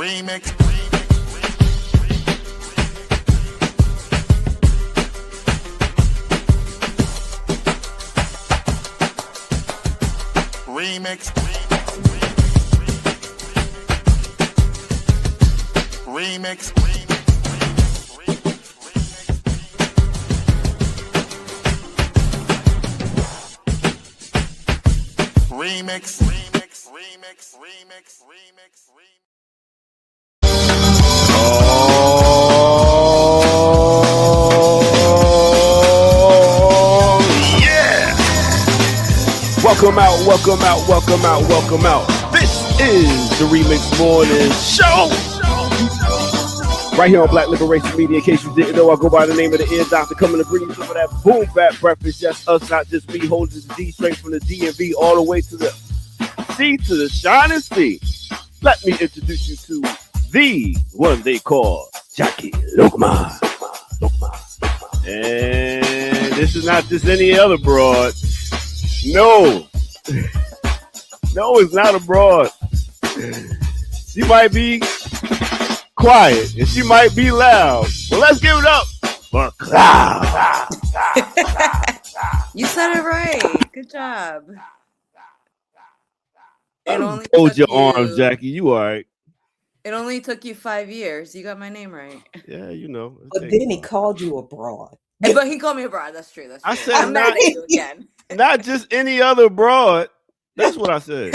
Remix. Remix. Remix. Remix. Remix. Remix. Remix. Remix. Oh, yeah! Welcome out, welcome out, welcome out, welcome out. This is the Remix Morning Show. Right here on Black Liberation Media. In case you didn't know, I go by the name of the Ear Doctor, coming to bring you some of that boom bap breakfast. Yes, us, not just me, holding the D straight from the DMV all the way to the C to the shining C. Let me introduce you to the one they call Jackie Lokman. And this is not just any other broad. No. No, it's not a broad. She might be quiet and she might be loud. Well, let's give it up for Cloud. You said it right. Good job. Hold your arms, Jackie. You all right? It only took you 5 years. You got my name right. Yeah, you know. But then he called you a broad. But he called me a broad. That's true. That's true. I said I'm mad at you again. Not just any other broad. That's what I said.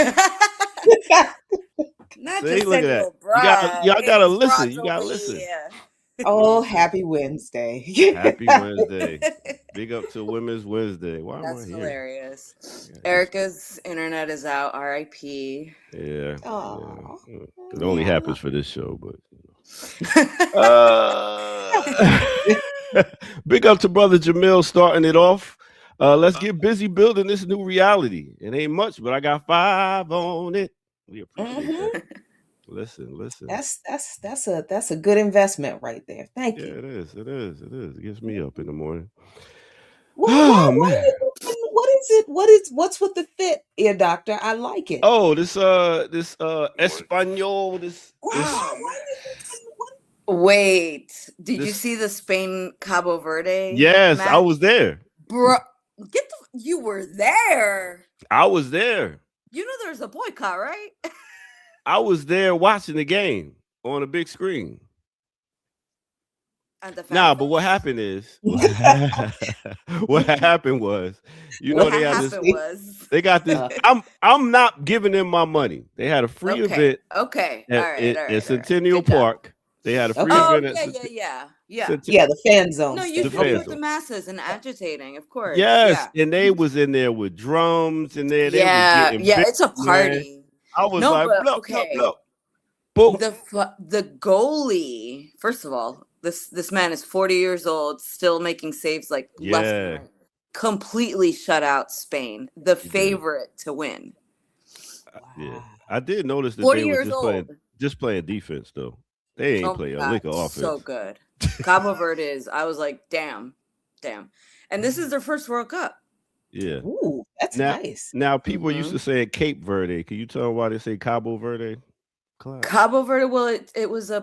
Not See, just look at any that. old broad. Y'all gotta It's listen. broads You gotta over listen. here. Oh, happy Wednesday. Happy Wednesday. Big up to Women's Wednesday. Why That's am I hilarious. here? Erica's internet is out. R.I.P. Yeah. Aww. Yeah. It only happens for this show, but big up to brother Jamil starting it off. Let's get busy building this new reality. It ain't much, but I got 5 on it. We appreciate that. Listen. That's a good investment right there. Thank you. It is. It gets me up in the morning. Man. What's with the fit, Ear Doctor? I like it. Oh, this Espanol, Wait, did you see the Spain Cabo Verde? Yes, match? I was there. Bro, you were there. I was there. You know there's a boycott, right? I was there watching the game on a big screen. Nah, but what happened is what happened was, you know, they got this. I'm not giving them my money. They had a free event. Okay. All right. At Centennial Park. They had a free event. Yeah, the fan zone. No, you spoke with the masses and agitating, of course. Yes, and they was in there with drums and they was getting it's a party. Man. I was look. The goalie, first of all, this man is 40 years old, still making saves like left and right. Completely shut out Spain, the favorite to win. Yeah, I did notice that 40 they were years just playing defense though. They ain't playing a lick of offense. So good. Cabo Verde is. I was like, damn. And this is their first World Cup. Yeah. Ooh, that's nice. Now people used to say Cape Verde. Can you tell them why they say Cabo Verde? Cabo Verde. Well, it was a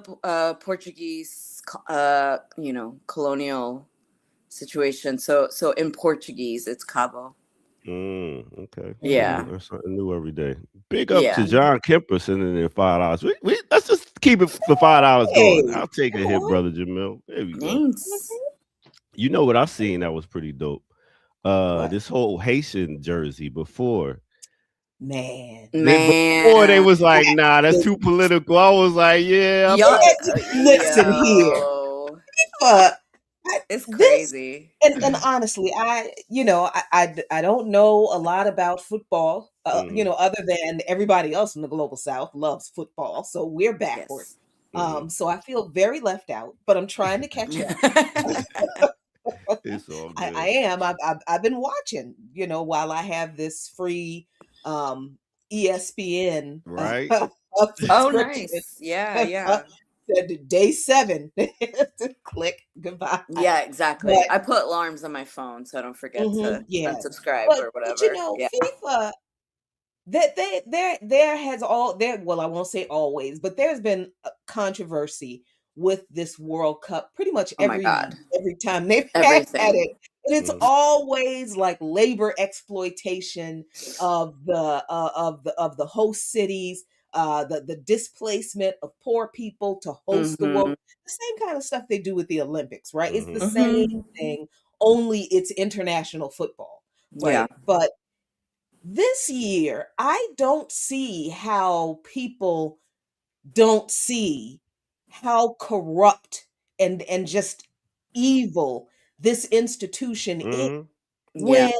Portuguese, colonial situation. So in Portuguese, it's Cabo. Okay. Yeah. That's something new every day. Big up to John Kemper sending in $5. We let's just keep it for $5 going. I'll take a hit, brother Jamil. There we go. Thanks. You know what I've seen that was pretty dope. This whole Haitian jersey before. Man. Before they was like, nah, that's too political. I was like, yeah. Listen here. It's crazy. And honestly, I don't know a lot about football, other than everybody else in the global South loves football. So we're backward. Yes. So I feel very left out, but I'm trying to catch up. It's all good. I am. I've been watching, while I have this free ESPN. Right. Oh, nice. Yeah. Day 7. Click goodbye. Yeah, exactly. But I put alarms on my phone so I don't forget to unsubscribe or whatever. But FIFA that there has all there well, I won't say always, but there's been a controversy with this World Cup pretty much Oh my God. every time they've had Everything. it. And it's always like labor exploitation of the host cities, the displacement of poor people to host the World. The same kind of stuff they do with the Olympics, right? It's the same thing, only it's international football, right? Yeah. But this year, I don't see how people don't see how corrupt and just evil this institution is. When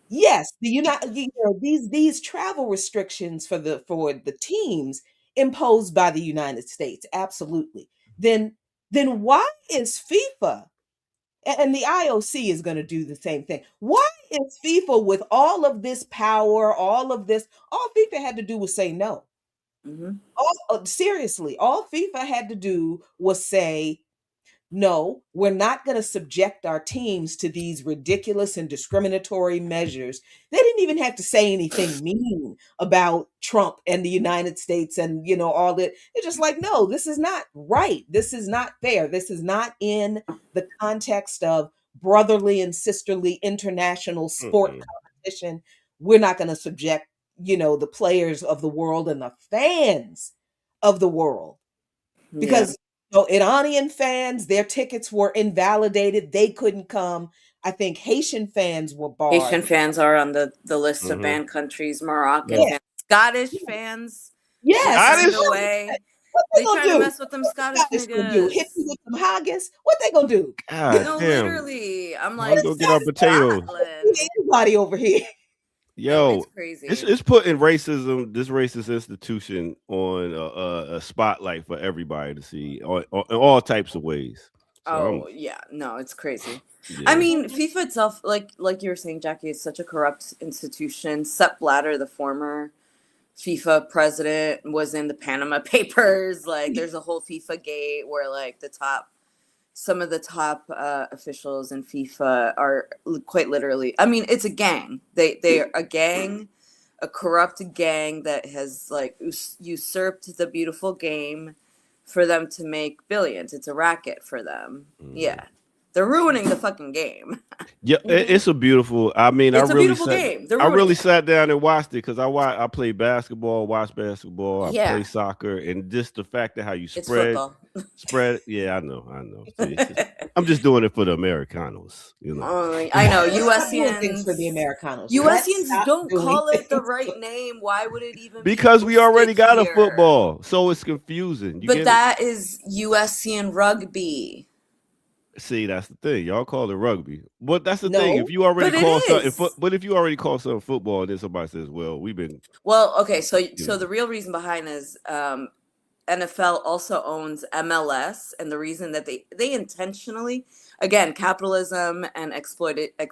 yes, these travel restrictions for the teams imposed by the United States, absolutely. Then why is FIFA and the IOC is going to do the same thing? Why is FIFA with all of this power, all FIFA had to do was say no. Seriously, all FIFA had to do was say, no, we're not going to subject our teams to these ridiculous and discriminatory measures. They didn't even have to say anything mean about Trump and the United States and, all that. They're just like, no, this is not right. This is not fair. This is not in the context of brotherly and sisterly international sport competition. We're not going to subject, the players of the world and the fans of the world. Because so Iranian fans, their tickets were invalidated. They couldn't come. I think Haitian fans were barred. Haitian fans are on the list of banned countries. Moroccan fans, Scottish fans. Yes. The way. What they trying to mess with them Scottish niggas. Hit you with some haggis. What they gonna do? God, literally. I'm like, I'm gonna get our potatoes. Anybody over here? Yo, it's crazy. It's putting this racist institution on a spotlight for everybody to see in all types of ways. So no, it's crazy. Yeah. I mean, FIFA itself, like you were saying, Jackie, is such a corrupt institution. Sepp Blatter, the former FIFA president, was in the Panama Papers. Like, there's a whole FIFA gate where like some of the top officials in FIFA are quite literally, I mean, it's a gang. They are a gang, a corrupt gang that has like usurped the beautiful game for them to make billions. It's a racket for them. Yeah. They're ruining the fucking game. Yeah, it's a beautiful. I mean, it's a beautiful game. I really sat down and watched it because I play basketball, watch basketball, I play soccer, and just the fact that how you spread. Yeah, I know. I'm just doing it for the Americanos, I know USians for the Americanos. USians don't call it the right name. Why would it even? Because we already got a football, so it's confusing. But that is USian rugby. See, that's the thing. Y'all call it rugby, but that's the thing. If you already call something, but if you already call something football, and then somebody says, "Well, we've been." Well, okay. So the real reason behind is NFL also owns MLS, and the reason that they intentionally, again, capitalism and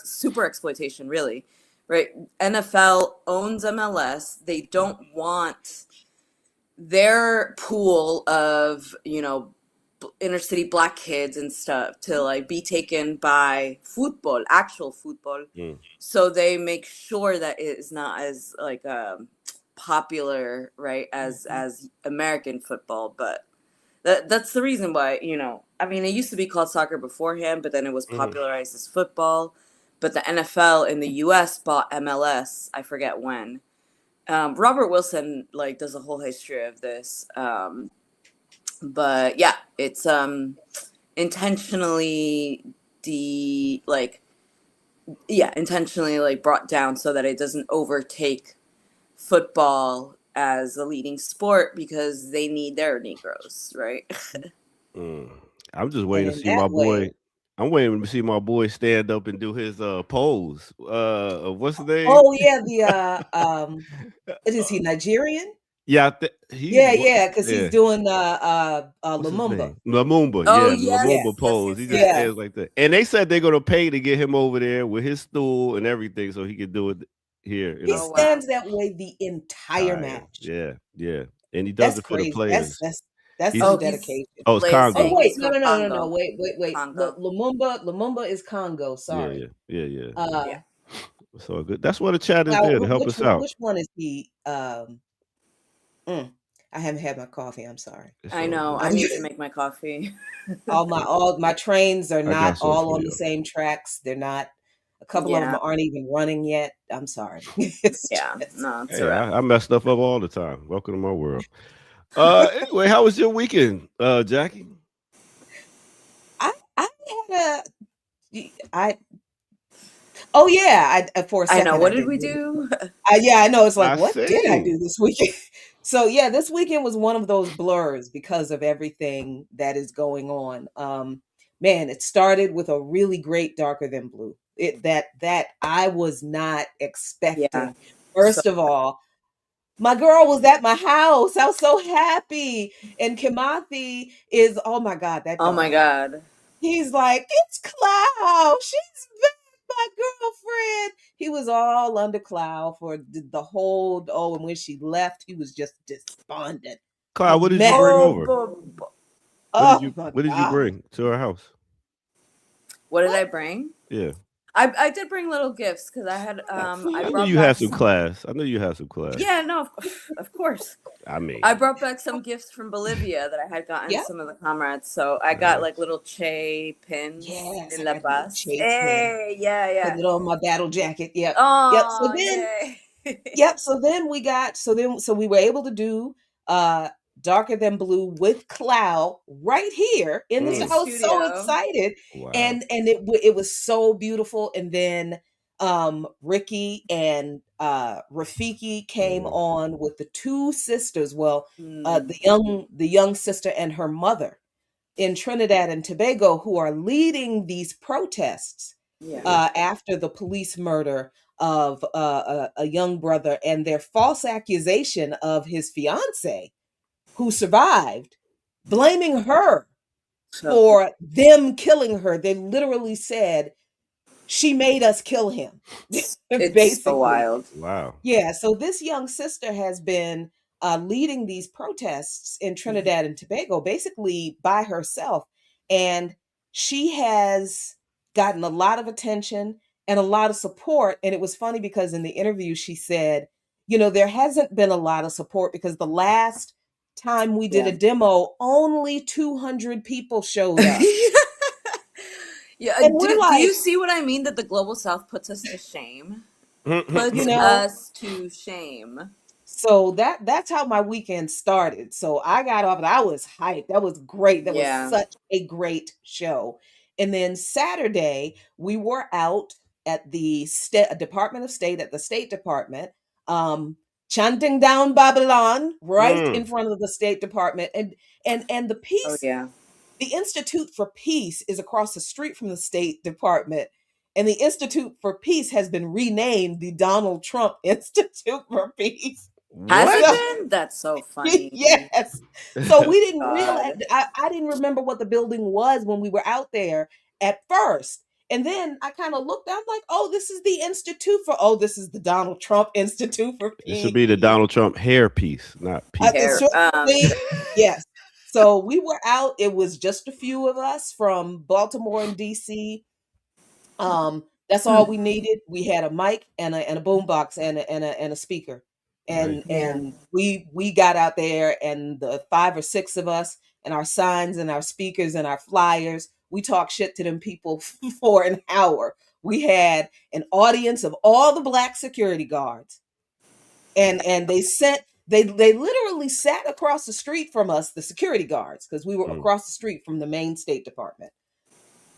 super exploitation, really, right? NFL owns MLS. They don't want their pool of inner city black kids and stuff to like be taken by actual football. So they make sure that it is not as like popular, right, as American football. But that's the reason why, I mean, it used to be called soccer beforehand, but then it was popularized as football. But the NFL in the US bought MLS, I forget when. Robert Wilson like does a whole history of this. But yeah, it's intentionally brought down so that it doesn't overtake football as a leading sport because they need their Negroes, right? I'm just waiting to see my boy. I'm waiting to see my boy stand up and do his pose. What's the name? Oh yeah, is he Nigerian? Yeah, because he's doing Lumumba. Lumumba, Lumumba pose. He just stands like that. And they said they're gonna pay to get him over there with his stool and everything, so he can do it here. He stands that way the entire match. Yeah, and he does it for the players. That's dedication. Oh, it's Congo. Oh wait, no. Wait. Lumumba is Congo. Sorry. Yeah. It's all good. That's why the chat is Now, there to help us out. which one is he? I haven't had my coffee. I'm sorry. It's I all know. good. I need to make my coffee. all my trains are I not got some all for on the you. same tracks. They're not. A couple of them Yeah. aren't even running yet. I'm sorry. It's Yeah. just- No, it's Hey, all right. I mess stuff up all the time. Welcome to my world. Anyway, how was your weekend, Jackie? I had oh yeah, for a I second know. What I did we did. do? Yeah, I know. It's like, I what did I seen. do this weekend? So yeah, this weekend was one of those blurs because of everything that is going on. Man, it started with a really great Darker Than Blue. That I was not expecting. Yeah. First of all, my girl was at my house. I was so happy. And Kimathi is, oh my God, that Oh my dog. God. He's like, it's Cloud. She's my girlfriend. He was all under Cloud for the whole, and when she left, he was just despondent. Cloud, what did you Mad. bring Oh, over? Oh my What did you God. bring to our house? What did I bring? Yeah. I did bring little gifts because I had I I knew brought you back had some class. I knew you had some class. Yeah, no, of course. I mean, I brought back some gifts from Bolivia that I had gotten Yeah. some of the comrades. So I got like little Che pins Yes, in I La got a little Paz. Che pin. Hey, yeah, Put yeah. it on my battle jacket. Yep. Oh, Yep. So then, yay. yep. So we were able to do Darker Than Blue with Cloud right here in this. Mm. I was so Studio. excited, wow. and it was so beautiful. And then Ricky and Rafiki came on with the two sisters. Well, the young sister and her mother in Trinidad and Tobago, who are leading these protests Yeah. after the police murder of a young brother and their false accusation of his fiance who survived, blaming her for them killing her. They literally said she made us kill him. It's Basically. so wild. Wow. Yeah. So this young sister has been leading these protests in Trinidad and Tobago basically by herself. And she has gotten a lot of attention and a lot of support. And it was funny because in the interview, she said, there hasn't been a lot of support because the last time we did a demo, only 200 people showed up. Yeah, And we're do like, you see what I mean? That the global South puts us to shame. Puts You know? us to shame. So that's how my weekend started. So I got off and I was hyped. That was great. That Yeah. was such a great show. And then Saturday, we were out at the Department of State, at the State Department, chanting down Babylon right in front of the State Department. And the peace, Oh yeah. the Institute for Peace is across the street from the State Department. And the Institute for Peace has been renamed the Donald Trump Institute for Peace. Has What? it been? That's so funny. Yes. So we didn't God. realize, I didn't remember what the building was when we were out there at first. And then I kind of looked, I'm like, this is the this is the Donald Trump Institute for Peace. It should be the Donald Trump hair piece, not piece. Yes. So we were out. It was just a few of us from Baltimore and DC. That's all we needed. We had a mic and a boombox and a speaker. And we got out there, and the 5 or 6 of us and our signs and our speakers and our flyers, we talked shit to them people for an hour. We had an audience of all the Black security guards, and they literally sat across the street from us, the security guards, because we were across the street from the main State Department.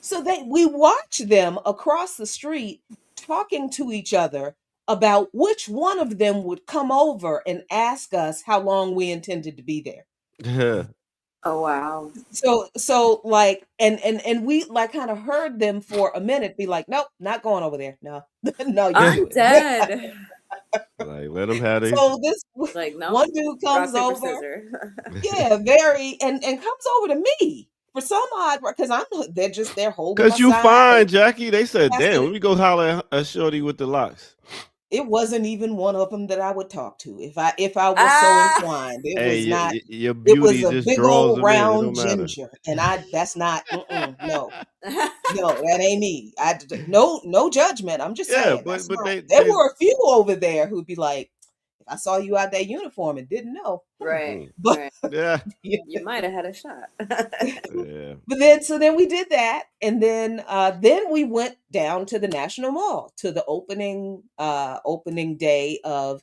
So we watched them across the street talking to each other about which one of them would come over and ask us how long we intended to be there. Oh wow. So like and we like kind of heard them for a minute be like, nope, not going over there. No. No, you I'm do it. dead. Like, let them have it. So this Like no. one dude comes Rock, paper, over. scissors. Yeah, very and comes over to me for some odd, because they're holding. Because you my side. fine, Jackie. They said, That's damn, it. let me go holler at Shorty with the locks. it wasn't even one of them that I would talk to if I was so Ah, inclined. It Hey, was not. your It was beauty a just big draws old them in. It round don't matter. ginger, and that's not. No, no, that ain't me. No judgment. I'm just Yeah, saying that's but not. they There they were a few over there who'd be like, if I saw you out that uniform and didn't know, right, but right. yeah You might have had a shot. yeah But then we did that, and then we went down to the National Mall to the opening day of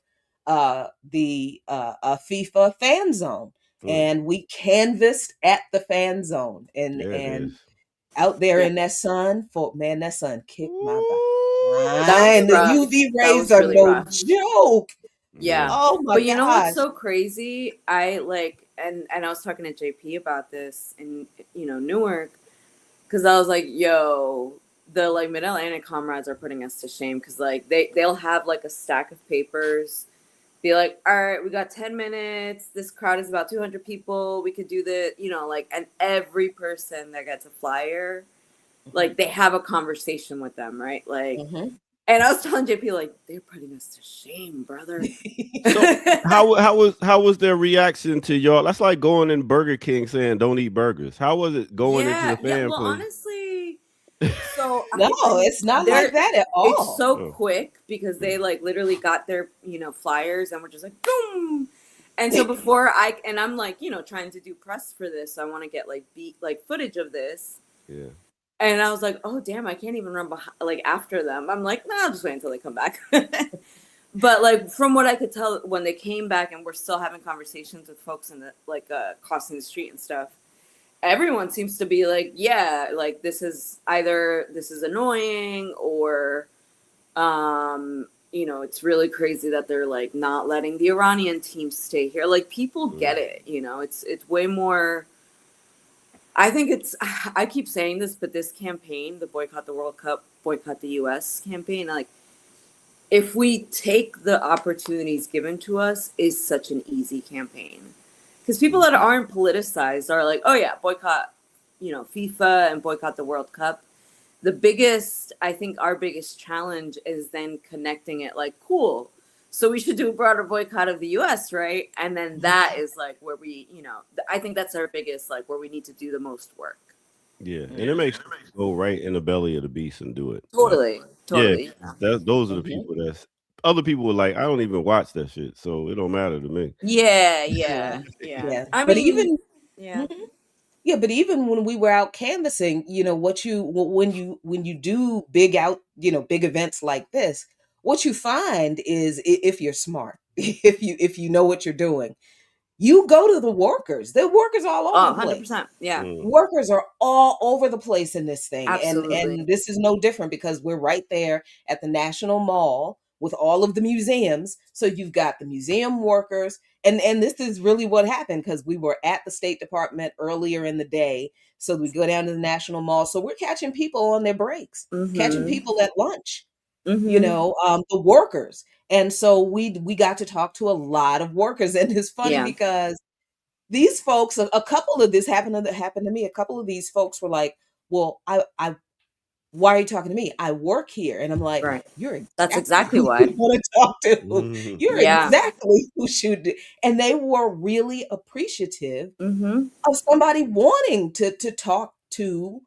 the FIFA fan zone, mm, and we canvassed at the fan zone, and there it is. out there Yeah, in that sun, for man, that sun kicked my behind. that was The rough. UV That rays was are really no rough. joke. Yeah. Yeah. Oh my But you know what's gosh. so crazy? I like and I was talking to JP about this in Newark, because I was like, yo, the like Mid Atlantic comrades are putting us to shame, because like they'll have like a stack of papers, be like, all right, we got 10 minutes. This crowd is about 200 people. We could do the, like, and every person that gets a flyer, like they have a conversation with them, right? Like, Mhm. and I was telling JP, like, they're putting us to shame, brother. So how was their reaction to y'all? That's like going in Burger King saying don't eat burgers. How was it going into the Yeah. fan Well, place? honestly, so No, it's not like that at it's all. so Oh, quick because they like literally got their flyers and we're just like boom. And so before I'm like trying to do press for this, so I want to get like footage of this. yeah. And I was like, oh damn, I can't even run behind, like after them. I'm like, nah, I'll just wait until they come back. But like from what I could tell, when they came back and we're still having conversations with folks in the crossing the street and stuff, everyone seems to be like, yeah, like this is annoying, or it's really crazy that they're like not letting the Iranian team stay here. Like people get it, it's way more. I think I keep saying this, but this campaign, the Boycott the World Cup, Boycott the US campaign, like if we take the opportunities given to us, is such an easy campaign. Because people that aren't politicized are like, oh yeah, boycott, FIFA and boycott the World Cup. I think our biggest challenge is then connecting it like, cool, so we should do a broader boycott of the US, right? And then that is like where we, I think that's our biggest, like where we need to do the most work. Yeah. And it makes you go right in the belly of the beast and do it. Totally. Yeah. Yeah. Those are the Mhm. people other people were like, I don't even watch that shit, so it don't matter to me. Yeah. Yeah. I But mean, even yeah. Mhm. Yeah, but even when we were out canvassing, when you do big events like this, what you find is if you're smart, if you know what you're doing, you go to the workers. The workers all over Oh, the place. 100%. Yeah, Workers are all over the place in this thing, and absolutely. this is no different because we're right there at the National Mall with all of the museums. So you've got the museum workers, and this is really what happened because we were at the State Department earlier in the day. So we go down to the National Mall. So we're catching people on their breaks, catching Mm-hmm. people at lunch. Mm-hmm. The workers, and so we got to talk to a lot of workers, and it's funny Yeah. because these folks, a couple of this happened to me. A couple of these folks were like, "Well, I why are you talking to me? I work here." And I'm like, Right. "You're That's exactly exactly who you why. want to talk to. Mhm. You're Yeah. exactly who should." And they were really appreciative Mm-hmm. of somebody wanting to talk to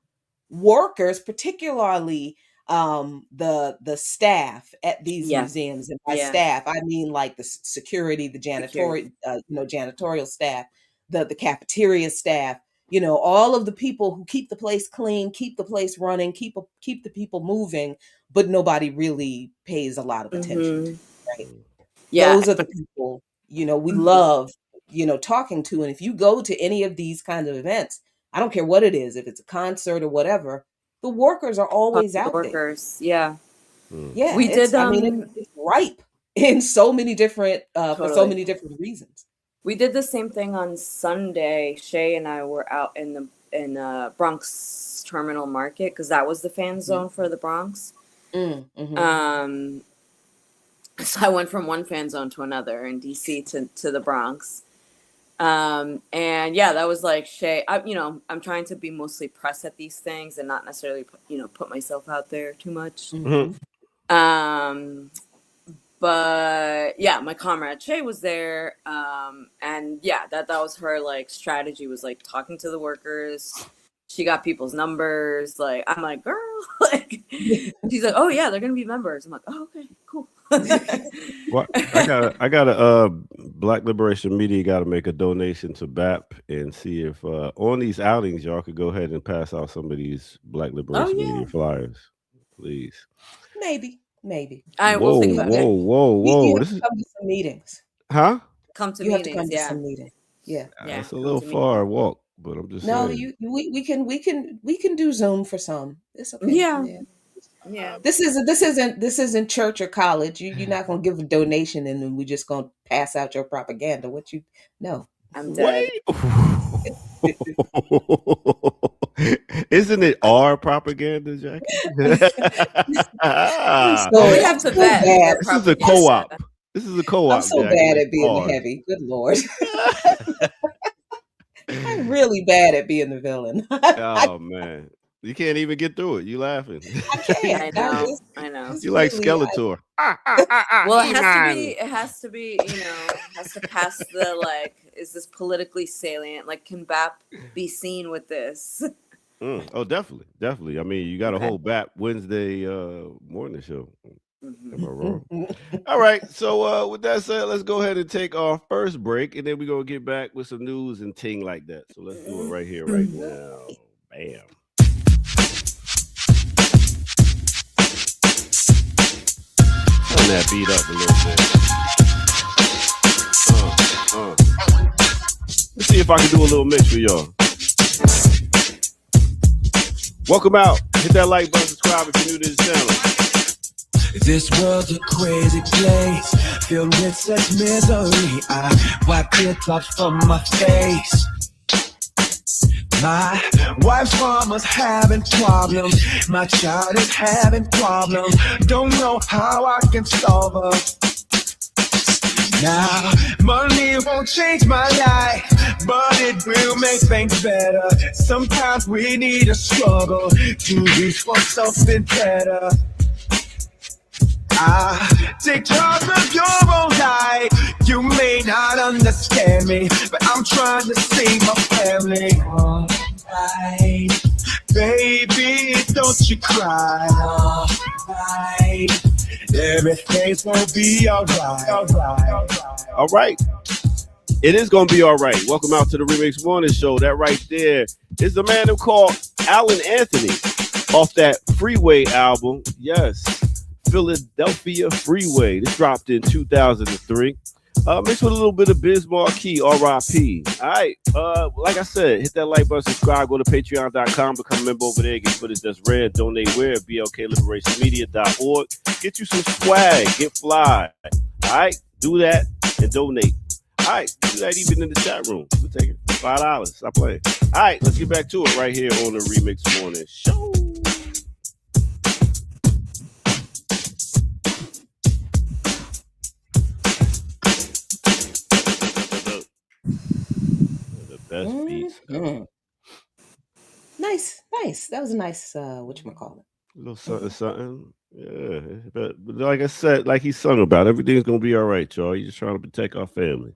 workers, particularly the staff at these Yeah. museums. And by Yeah. staff, I mean like the security, the Security. janitorial staff, the cafeteria staff, all of the people who keep the place clean, keep the place running, keep the people moving, but nobody really pays a lot of attention to, Mm-hmm. right? Yeah. Those are the people, we love, talking to. And if you go to any of these kinds of events, I don't care what it is, if it's a concert or whatever, the workers are Talk always to the out there. workers. Yeah. Yeah, We did it's ripe in so many different for so totally. many different reasons. We did the same thing on Sunday. Shay and I were out in the Bronx Terminal Market, because that was the fan zone for the Bronx. Mhm. So I went from one fan zone to another in DC to the Bronx. And yeah, that was like Shay. I'm trying to be mostly press at these things and not necessarily put myself out there too much. Mhm. Um, But yeah, my comrade Shay was there, and yeah, that was her like strategy, was like talking to the workers. She got people's numbers. Like, I'm like, girl, like, she's like, oh yeah, they're gonna be members. I'm like, oh, okay, cool. Well, I got a Black Liberation Media got to make a donation to BAP and see if on these outings y'all could go ahead and pass out some of these Black Liberation Media flyers, please. Maybe. I will think about it. Whoa! You have to come to some meetings. Huh? Come to you meetings. Have to come yeah. to some meeting. Yeah. It's a little far walk, but I'm just saying. We can do Zoom for some. It's okay. Yeah. This isn't church or college. You're not gonna give a donation and then we're just gonna pass out your propaganda. No. I'm dead. Isn't it our propaganda, Jackie? So we have to vet. This is a co-op. This is a co-op. I'm so bad at being the heavy. Good Lord. I'm really bad at being the villain. Oh man. You can't even get through it. You laughing. I can't. I know. You like Skeletor. Well, it has to be, has to pass the, like, is this politically salient? Like, can BAP be seen with this? Oh, definitely. I mean, you got a whole BAP Wednesday morning show. Am I wrong? All right. So with that said, let's go ahead and take our first break, and then we're going to get back with some news and ting like that. So let's do it right here, right now. Bam. Turn that beat up a little bit. Let's see if I can do a little mix for y'all. Welcome out. Hit that like button, subscribe if you're new to the channel. This world's a crazy place, filled with such misery. I wipe teardrops from my face. My wife's mama's having problems. My child is having problems. Don't know how I can solve her. Now, money won't change my life, but it will make things better. Sometimes we need a struggle to reach for something better. Take charge of your own life. You may not understand me, but I'm trying to save my family. Alright, baby, don't you cry. Alright, everything's gonna be alright. Alright. It is gonna be alright. Welcome out to the Remix Morning Show. That right there is the man who called Alan Anthony off that Freeway album. Yes. Philadelphia Freeway. This dropped in 2003. Mixed with a little bit of Biz Markie, R.I.P. All right. Like I said, hit that like button, subscribe, go to patreon.com, become a member over there, get footage that's rare, donate where, blkliberationmedia.org. Get you some swag, get fly. All right. Do that and donate. All right. Do that even in the chat room. We'll take it. $5. Stop playing. All right. Let's get back to it right here on the Remix Morning Show. Best beats. Nice. That was a nice whatchamacallit. A little something. Yeah. But like I said, like he sung about, everything's gonna be all right, y'all. You're just trying to protect our family.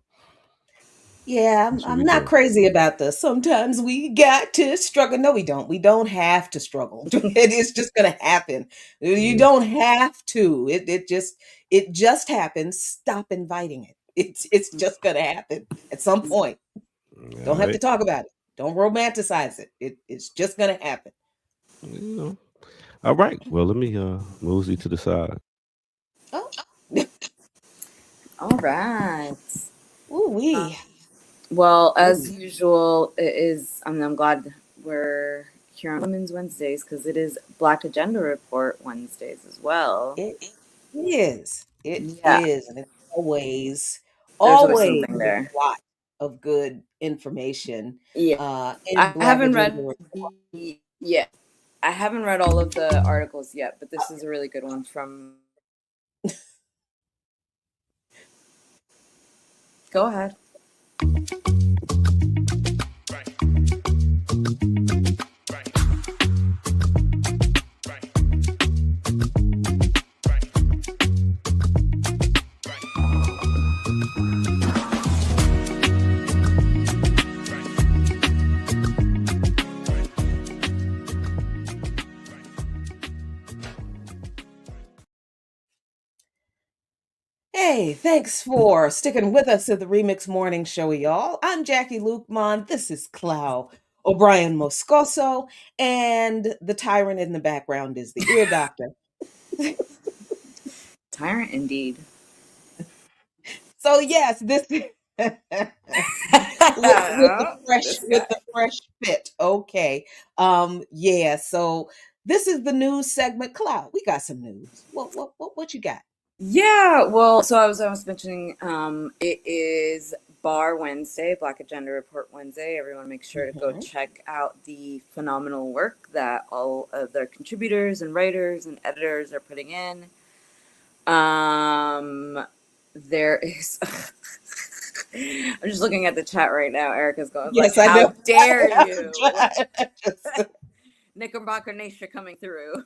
Yeah, I'm not crazy about this. Sometimes we got to struggle. No, we don't. We don't have to struggle. It is just gonna happen. You don't have to. It just happens. Stop inviting it. It's just gonna happen at some point. Don't have to talk about it. Don't romanticize it. It's just gonna happen. All right. Well, let me mosey to the side. Oh. All right. Ooh wee. Well, as usual, it is. I'm glad we're here on Women's Wednesdays because it is Black Agenda Report Wednesdays as well. It is. It is, and it's always something there. A lot of good information. Yeah. I haven't read all of the articles yet, but this is a really good one from. Go ahead. Hey, thanks for sticking with us at the Remix Morning Show, y'all. I'm Jackie Lukman. This is Clau O'Brien Moscoso, and the tyrant in the background is the ear doctor. Tyrant indeed. So yes, this with the fresh fit. Okay. Yeah, so this is the news segment. Cloud, we got some news. What you got? Yeah, well, so I was mentioning it is Bar Wednesday, Black Agenda Report Wednesday. Everyone make sure to go check out the phenomenal work that all of their contributors and writers and editors are putting in. There is I'm just looking at the chat right now. Erica's going Yes, like, I how know. dare you? Knickerbocker Nation coming through.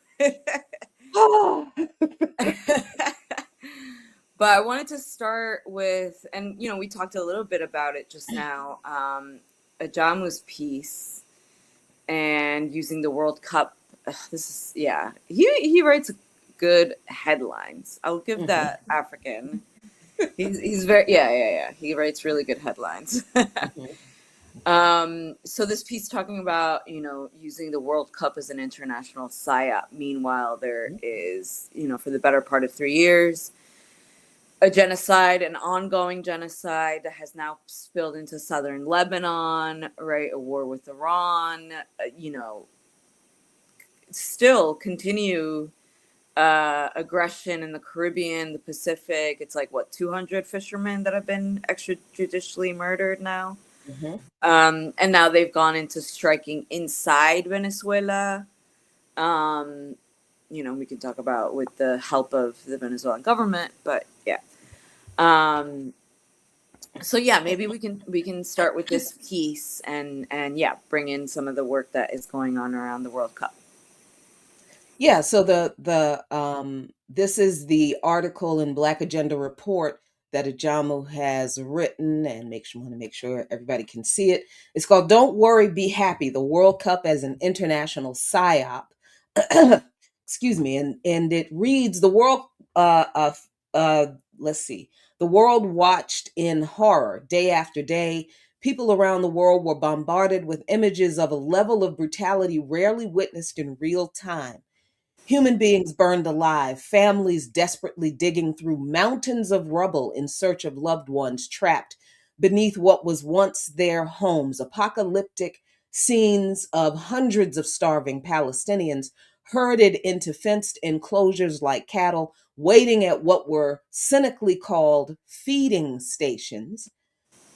But I wanted to start with, and we talked a little bit about it just now, Ajamu's piece and using the World Cup. He writes good headlines. I'll give that African. He's very he writes really good headlines. So this piece talking about using the World Cup as an international psyop. Meanwhile, there is for the better part of 3 years, a genocide, an ongoing genocide that has now spilled into southern Lebanon, right? A war with Iran, still continue aggression in the Caribbean, the Pacific. It's like, 200 fishermen that have been extrajudicially murdered now. And now they've gone into striking inside Venezuela. We can talk about with the help of the Venezuelan government, but yeah. So yeah, maybe we can start with this piece and bring in some of the work that is going on around the World Cup. Yeah, so this is the article in Black Agenda Report that Ajamu has written, and want to make sure everybody can see it. It's called "Don't Worry, Be Happy: The World Cup as an International Psyop." Excuse me, and it reads: the world. Let's see. The world watched in horror day after day. People around the world were bombarded with images of a level of brutality rarely witnessed in real time. Human beings burned alive, families desperately digging through mountains of rubble in search of loved ones trapped beneath what was once their homes. Apocalyptic scenes of hundreds of starving Palestinians herded into fenced enclosures like cattle, waiting at what were cynically called feeding stations,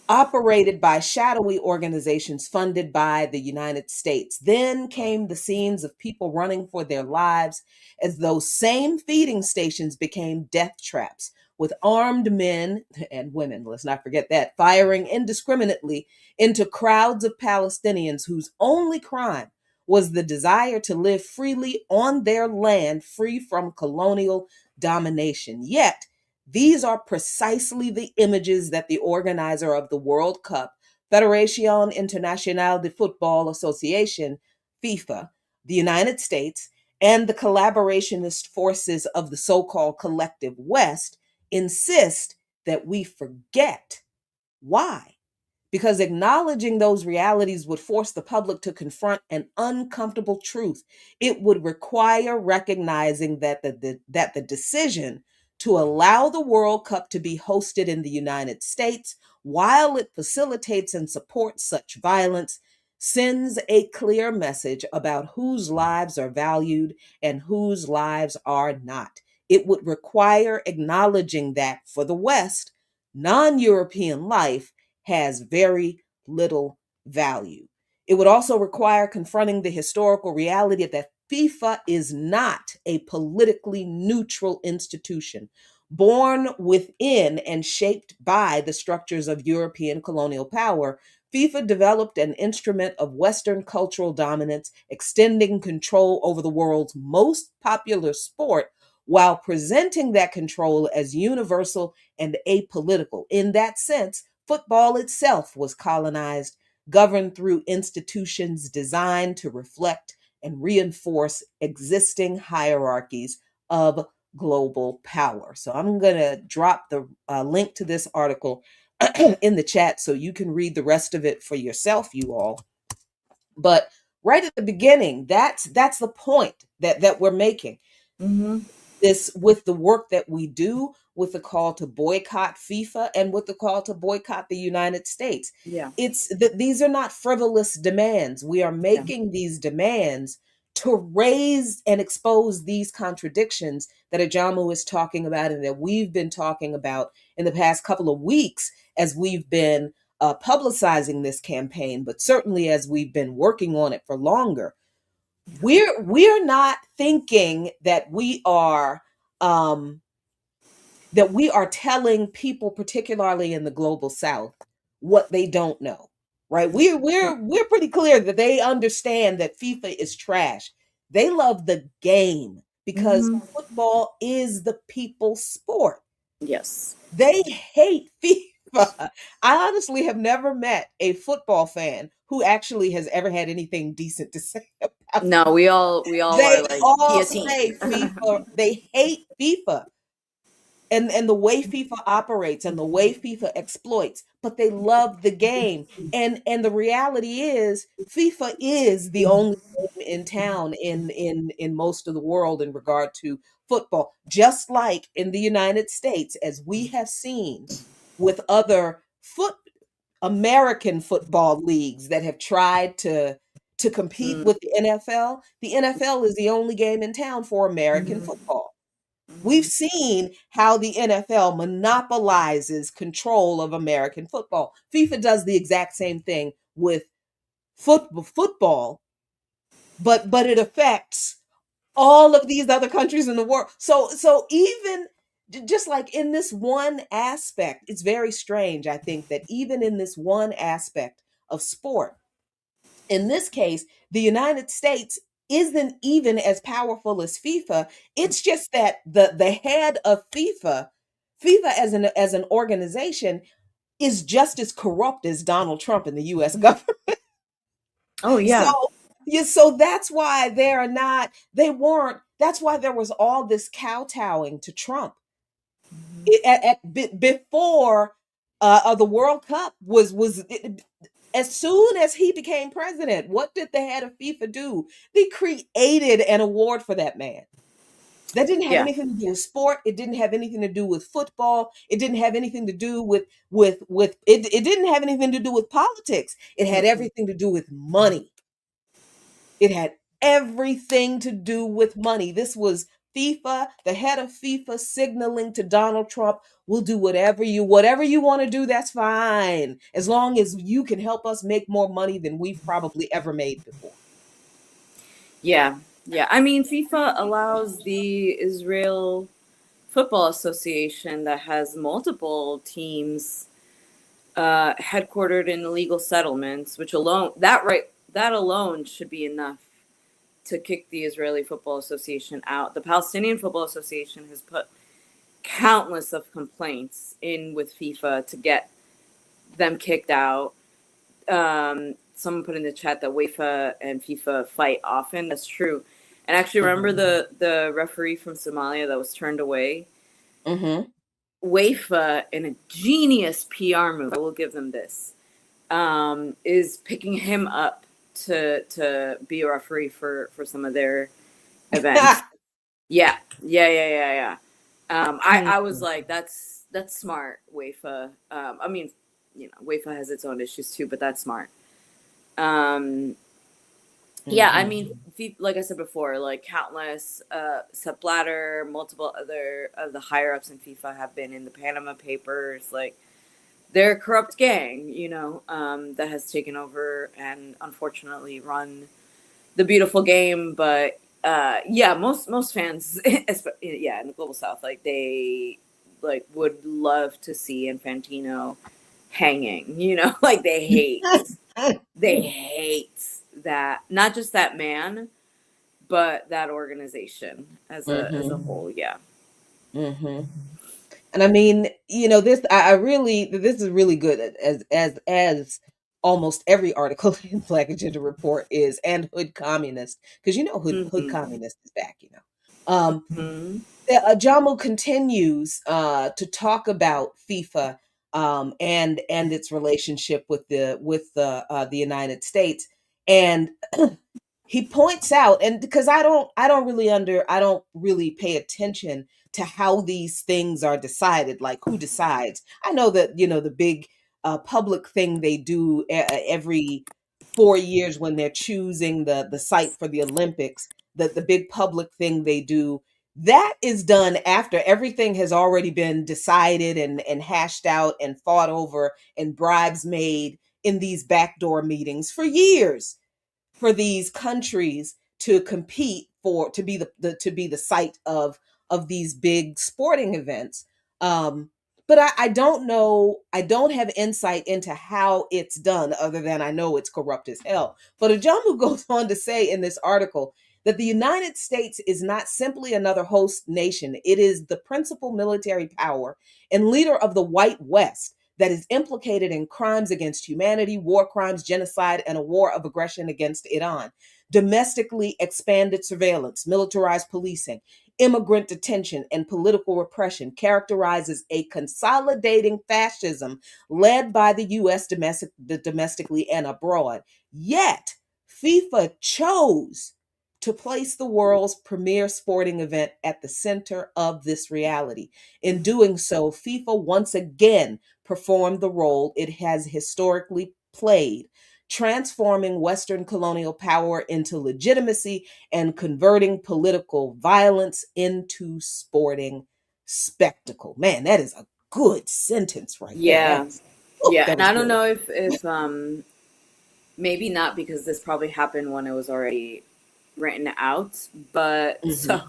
operated by shadowy organizations funded by the United States. Then came the scenes of people running for their lives as those same feeding stations became death traps, with armed men and women, let's not forget that, firing indiscriminately into crowds of Palestinians whose only crime was the desire to live freely on their land, free from colonial domination. Yet, these are precisely the images that the organizer of the World Cup, Fédération Internationale de Football Association, FIFA, the United States, and the collaborationist forces of the so-called collective West insist that we forget. Why? Because acknowledging those realities would force the public to confront an uncomfortable truth. It would require recognizing that the decision to allow the World Cup to be hosted in the United States, while it facilitates and supports such violence, sends a clear message about whose lives are valued and whose lives are not. It would require acknowledging that for the West, non-European life has very little value. It would also require confronting the historical reality that FIFA is not a politically neutral institution, born within and shaped by the structures of European colonial power. FIFA developed an instrument of Western cultural dominance, extending control over the world's most popular sport while presenting that control as universal and apolitical. In that sense, football itself was colonized, governed through institutions designed to reflect and reinforce existing hierarchies of global power. So I'm going to drop the link to this article in the chat so you can read the rest of it for yourself, you all. But right at the beginning, that's the point that we're making. Mm-hmm. This, with the work that we do, with the call to boycott FIFA and with the call to boycott the United States. Yeah. It's that these are not frivolous demands. We are making these demands to raise and expose these contradictions that Ajamu is talking about and that we've been talking about in the past couple of weeks as we've been publicizing this campaign, but certainly as we've been working on it for longer. We're not thinking that we are telling people, particularly in the global South, what they don't know, right? We're pretty clear that they understand that FIFA is trash. They love the game because football is the people's sport. Yes. They hate FIFA. I honestly have never met a football fan who actually has ever had anything decent to say about. No, we all They are like all guillotine. say FIFA. They hate FIFA and the way FIFA operates and the way FIFA exploits, but they love the game. And the reality is FIFA is the only game in town in most of the world in regard to football, just like in the United States, as we have seen with other American football leagues that have tried to compete with the NFL. The NFL is the only game in town for American football. We've seen how the NFL monopolizes control of American football. FIFA does the exact same thing with football, but it affects all of these other countries in the world. So even just like in this one aspect, it's very strange, I think, that even in this one aspect of sport, in this case, the United States isn't even as powerful as FIFA. It's just that the head of FIFA as an organization is just as corrupt as Donald Trump and the US government. Oh yeah. So that's why that's why there was all this kowtowing to Trump. Before the World Cup as soon as he became president, what did the head of FIFA do? They created an award for that man. That didn't have anything to do with sport. It didn't have anything to do with football. It didn't have anything to do with it didn't have anything to do with politics. It had everything to do with money. It had everything to do with money. This was FIFA, the head of FIFA, signaling to Donald Trump, we'll do whatever you want to do, that's fine, as long as you can help us make more money than we've probably ever made before. Yeah. I mean, FIFA allows the Israel Football Association, that has multiple teams headquartered in illegal settlements, which that alone should be enough to kick the Israeli Football Association out. The Palestinian Football Association has put countless of complaints in with FIFA to get them kicked out. Someone put in the chat that UEFA and FIFA fight often. That's true. And actually, remember the referee from Somalia that was turned away? Mm-hmm. UEFA, in a genius PR move, I will give them this, is picking him up to be a referee for some of their events. Yeah. I was like, that's smart, UEFA. I mean, UEFA has its own issues too, but that's smart. Yeah, I mean, like I said before, like countless, Sepp Blatter, multiple other of the higher ups in FIFA have been in the Panama Papers. Like, they're a corrupt gang, that has taken over and unfortunately run the beautiful game. But most fans, in the global South, like they would love to see Infantino hanging. Like they hate that, not just that man, but that organization as a Mm-hmm. whole. Yeah. Mm-hmm. And I mean, this I really this is really good as almost every article in Black Agenda Report is, and Hood Communist, because Hood Hmm. Communist is back. Um Hmm. Jamu continues to talk about FIFA, and its relationship with the United States, and he points out, and because I don't really pay attention to how these things are decided, like who decides. I know that the big public thing they do every 4 years when they're choosing the site for the Olympics, the big public thing they do, that is done after everything has already been decided and hashed out and fought over and bribes made in these backdoor meetings for years, for these countries to compete for to be the site of these big sporting events. But I don't know. I don't have insight into how it's done, other than I know it's corrupt as hell. But Ajamu goes on to say in this article that the United States is not simply another host nation. It is the principal military power and leader of the White West that is implicated in crimes against humanity, war crimes, genocide, and a war of aggression against Iran. Domestically expanded surveillance, militarized policing, immigrant detention, and political repression characterizes a consolidating fascism led by the U.S. domestically and abroad. Yet, FIFA chose to place the world's premier sporting event at the center of this reality. In doing so, FIFA once again performed the role it has historically played, transforming Western colonial power into legitimacy and converting political violence into sporting spectacle. Man, that is a good sentence right there. Yeah. That And was I don't good. know if maybe not, because this probably happened when it was already written out, but so Hmm.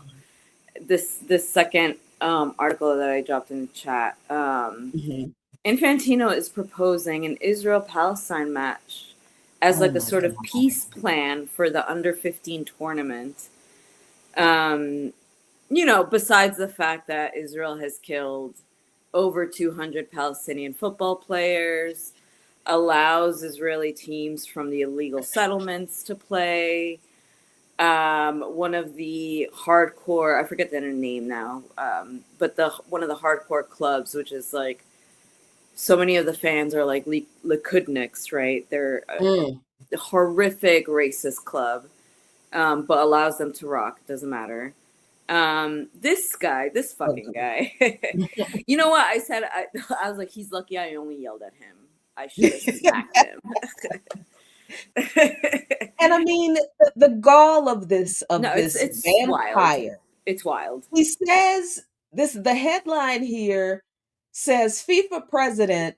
this second article that I dropped in the chat, Hmm. Infantino is proposing an Israel-Palestine match as Oh like a my sort of God. peace plan for the under 15 tournament. Um, besides the fact that Israel has killed over 200 Palestinian football players, allows Israeli teams from the illegal settlements to play. One of the hardcore, I forget the name now, but the one of the hardcore clubs, which is like, so many of the fans are like Likudniks, right? They're Mm. a horrific racist club, but allows them to rock. Doesn't matter. This fucking Okay. guy. You know what I said? I was like, he's lucky I only yelled at him. I should have smacked him. And I mean, the gall of this No, it's wild. vampire. It's wild. He says the headline here says FIFA president.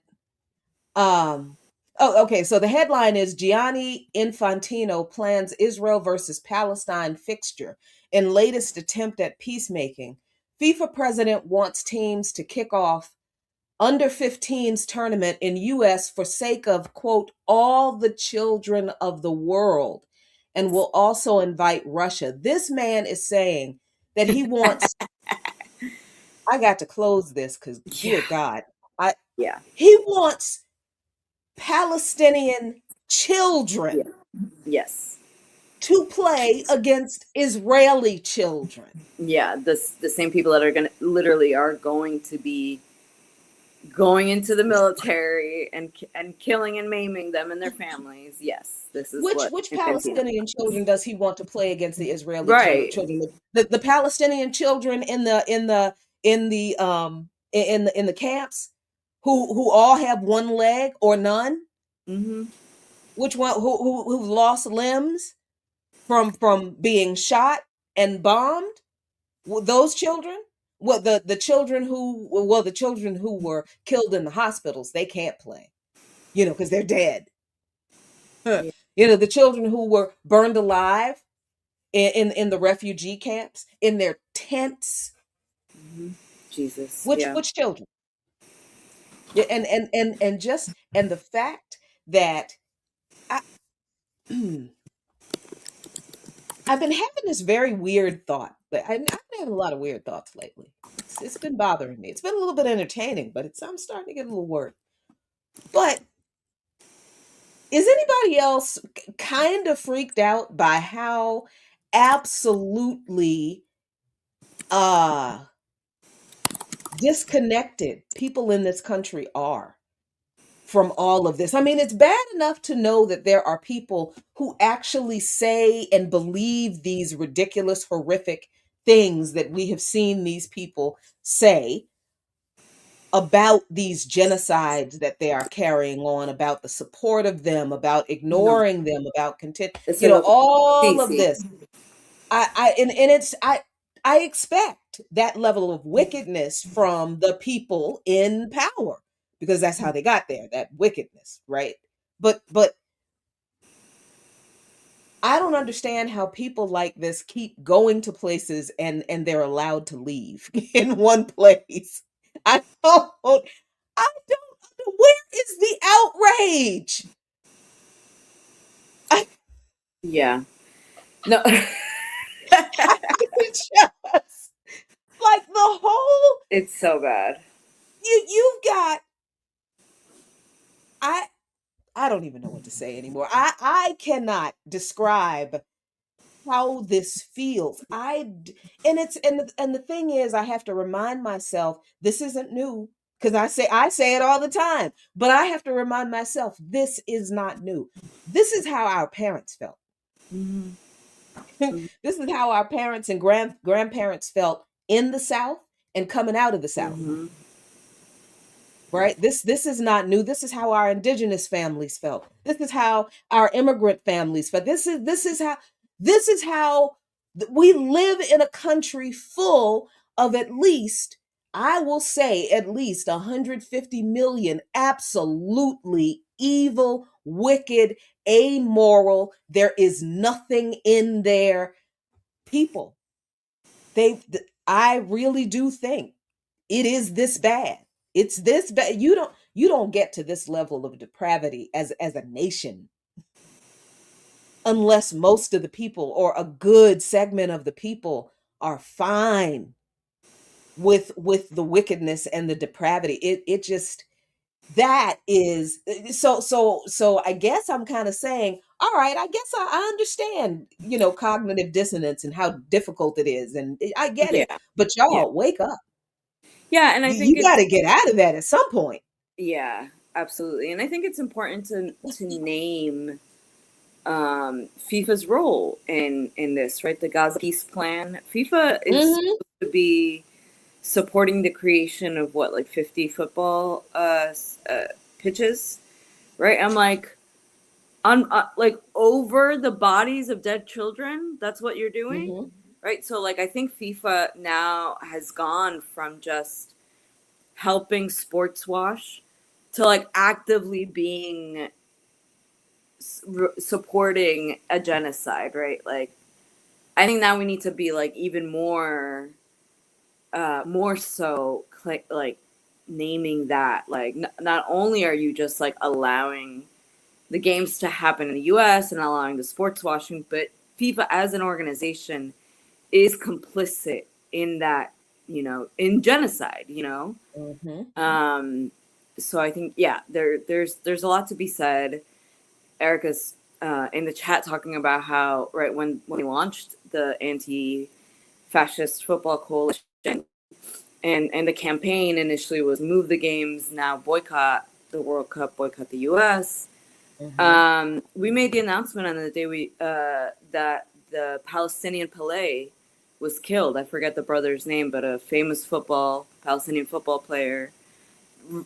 Oh, okay. So the headline is Gianni Infantino plans Israel versus Palestine fixture in latest attempt at peacemaking. FIFA president wants teams to kick off under 15s tournament in US for sake of, quote, all the children of the world, and will also invite Russia. This man is saying that he wants, I got to close this because Yeah. dear God, I Yeah. he wants Palestinian Yeah. children Yes. to play against Israeli children. Yeah. The same people that are literally are going to be going into the military and killing and maiming them and their families. Yes, this is Which what which Infantino. Palestinian children does he want to play against the Israeli Right. children? The Palestinian children in the camps who all have one leg or none? Mm-hmm. Which one who lost limbs from being shot and bombed? Those children? What the children the children who were killed in the hospitals, they can't play, because they're dead. Yeah. The children who were burned alive in the refugee camps, in their tents. Mm-hmm. Jesus. Which Yeah. which children? Yeah, and the fact that I, I've been having this very weird thought. I've been having a lot of weird thoughts lately. It's been bothering me. It's been a little bit entertaining, but I'm starting to get a little worried. But is anybody else kind of freaked out by how absolutely disconnected people in this country are from all of this? I mean, it's bad enough to know that there are people who actually say and believe these ridiculous, horrific things that we have seen these people say about these genocides that they are carrying on, about the support of them, about ignoring them, about all of this. I expect that level of wickedness from the people in power, because that's how they got there, that wickedness, right? But I don't understand how people like this keep going to places and they're allowed to leave in one place. I don't, where is the outrage? Yeah. No. It's just like the whole, It's so bad. you've got, I don't even know what to say anymore. I cannot describe how this feels. And the thing is, I have to remind myself this isn't new, because I say it all the time, but I have to remind myself this is not new. This is how our parents felt. This is how our parents and grandparents felt in the South and coming out of the South. Right? This is not new. This is how our indigenous families felt. This is how our immigrant families felt. This is how we live in a country full of at least 150 million absolutely evil, wicked, amoral. There is nothing in their people. I really do think it is this bad. It's this bad. You don't get to this level of depravity as a nation unless most of the people, or a good segment of the people, are fine with the wickedness and the depravity. It just, that is so I guess I'm kind of saying, all right, I guess I understand, cognitive dissonance and how difficult it is, and I get it. But y'all, wake up. Yeah, and I think you got to get out of that at some point. Yeah, absolutely. And I think it's important to name FIFA's role in this, right? The Gaza Peace Plan. FIFA is supposed to be supporting the creation of 50 football pitches, right? I'm like, over the bodies of dead children. That's what you're doing, right? So I think FIFA now has gone from just helping sports wash to actively being supporting a genocide, right? I think now we need to be even more so naming that, not only are you just allowing the games to happen in the US and allowing the sports washing, but FIFA as an organization is complicit in that, in genocide, so I think, there's a lot to be said. Erica's in the chat talking about how, right, when we launched the anti-fascist football coalition and the campaign initially was move the games, now boycott the World Cup, boycott the US. We made the announcement on the day that the Palestinian Pelé was killed. I forget the brother's name, but a famous Palestinian football player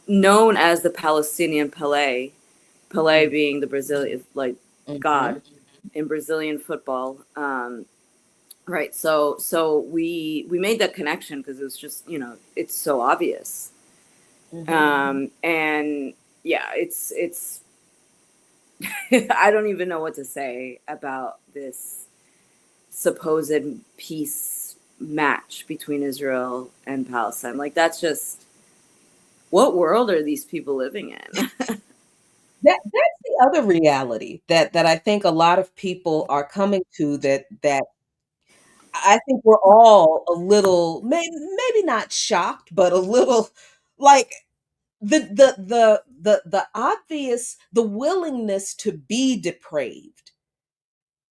known as the Palestinian Pelé being the Brazilian, God in Brazilian football. Right. So we made that connection because it was just, it's so obvious. And yeah, it's I don't even know what to say about this supposed peace match between Israel and Palestine. That's just, what world are these people living in? That's the other reality that I think a lot of people are coming to, that I think we're all a little, maybe not shocked, but a little like the obvious, the willingness to be depraved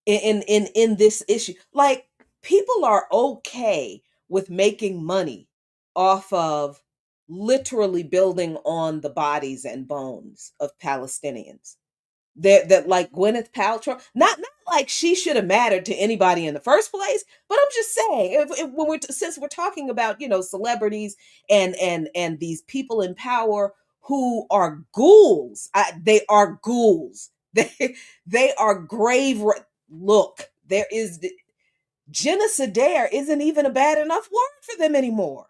in this issue. Like, people are okay with making money off of literally building on the bodies and bones of Palestinians. That like Gwyneth Paltrow, not like she should have mattered to anybody in the first place, but I'm just saying, when since we're talking about, celebrities and these people in power who are ghouls, they are ghouls. They are grave. Look, there is genocidaire isn't even a bad enough word for them anymore.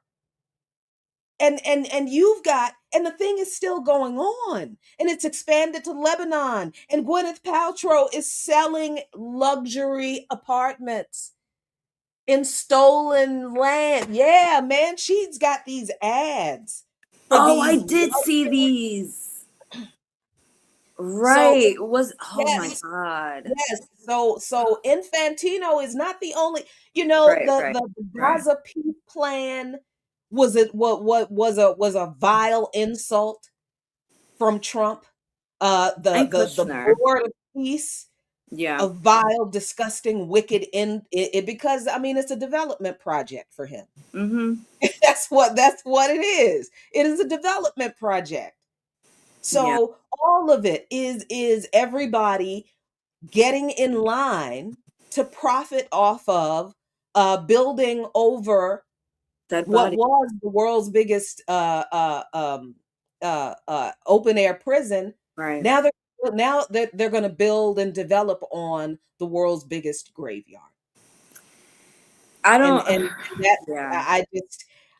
And you've got, and the thing is still going on, and it's expanded to Lebanon, and Gwyneth Paltrow is selling luxury apartments in stolen land. Yeah, man, she's got these ads for Oh, I these did see these. so Right. Oh my yes. God. Yes, so Infantino is not the only, Right, the right. Gaza peace plan was it what was a vile insult from Trump. And The Kushner. board of peace, Yeah. a vile, disgusting, wicked in it, because I mean it's a development project for him. Mm-hmm. That's what it is. It is a development project. Yeah. So all of it is everybody getting in line to profit off of building over Dead what body. was the world's biggest open air prison. Right. Now they're going to build and develop on the world's biggest graveyard. I And don't. and that Yeah.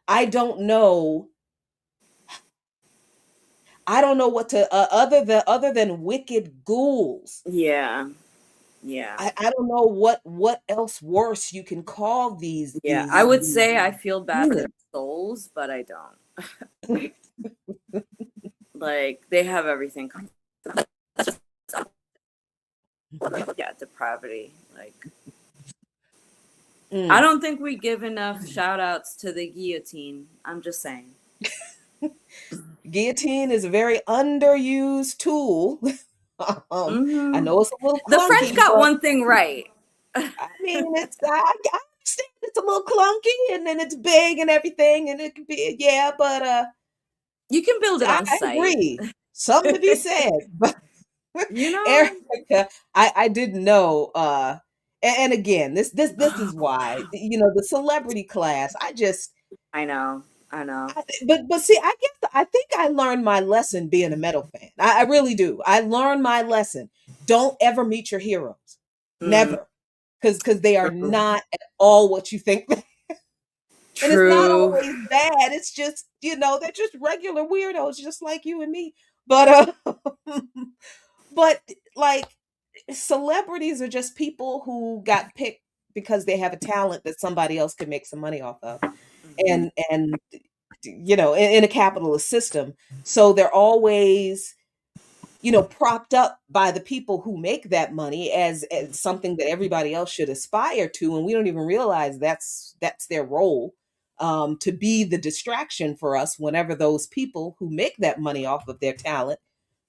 I don't know. I don't know what to other than wicked ghouls. Yeah. Yeah. I don't know what else worse you can call these Yeah. I would these say I feel bad for their demons. souls, but I don't. Like, they have everything. Yeah, depravity. Like, I Mm. don't think we give enough shout outs to the guillotine. I'm just saying. Guillotine is a very underused tool. I Hmm. know it's a little The French clunky, got but one thing right. I mean, I understand it's a little clunky, and then it's big and everything, and it can be, yeah, but You can build it I on site. agree. Something to be said. But You know? Erica, I didn't know. And again, this is why, the celebrity class. I know. I know. But see, I think I learned my lesson being a metal fan. I really do. I learned my lesson. Don't ever meet your heroes. Mm, Never. Because they are true. not at all what you think. And it's not True. always bad. It's just, they're just regular weirdos, just like you and me. But but like, celebrities are just people who got picked because they have a talent that somebody else can make some money off of. Mhm. And in a capitalist system. So they're always, propped up by the people who make that money as something that everybody else should aspire to, and we don't even realize that's their role, to be the distraction for us whenever those people who make that money off of their talent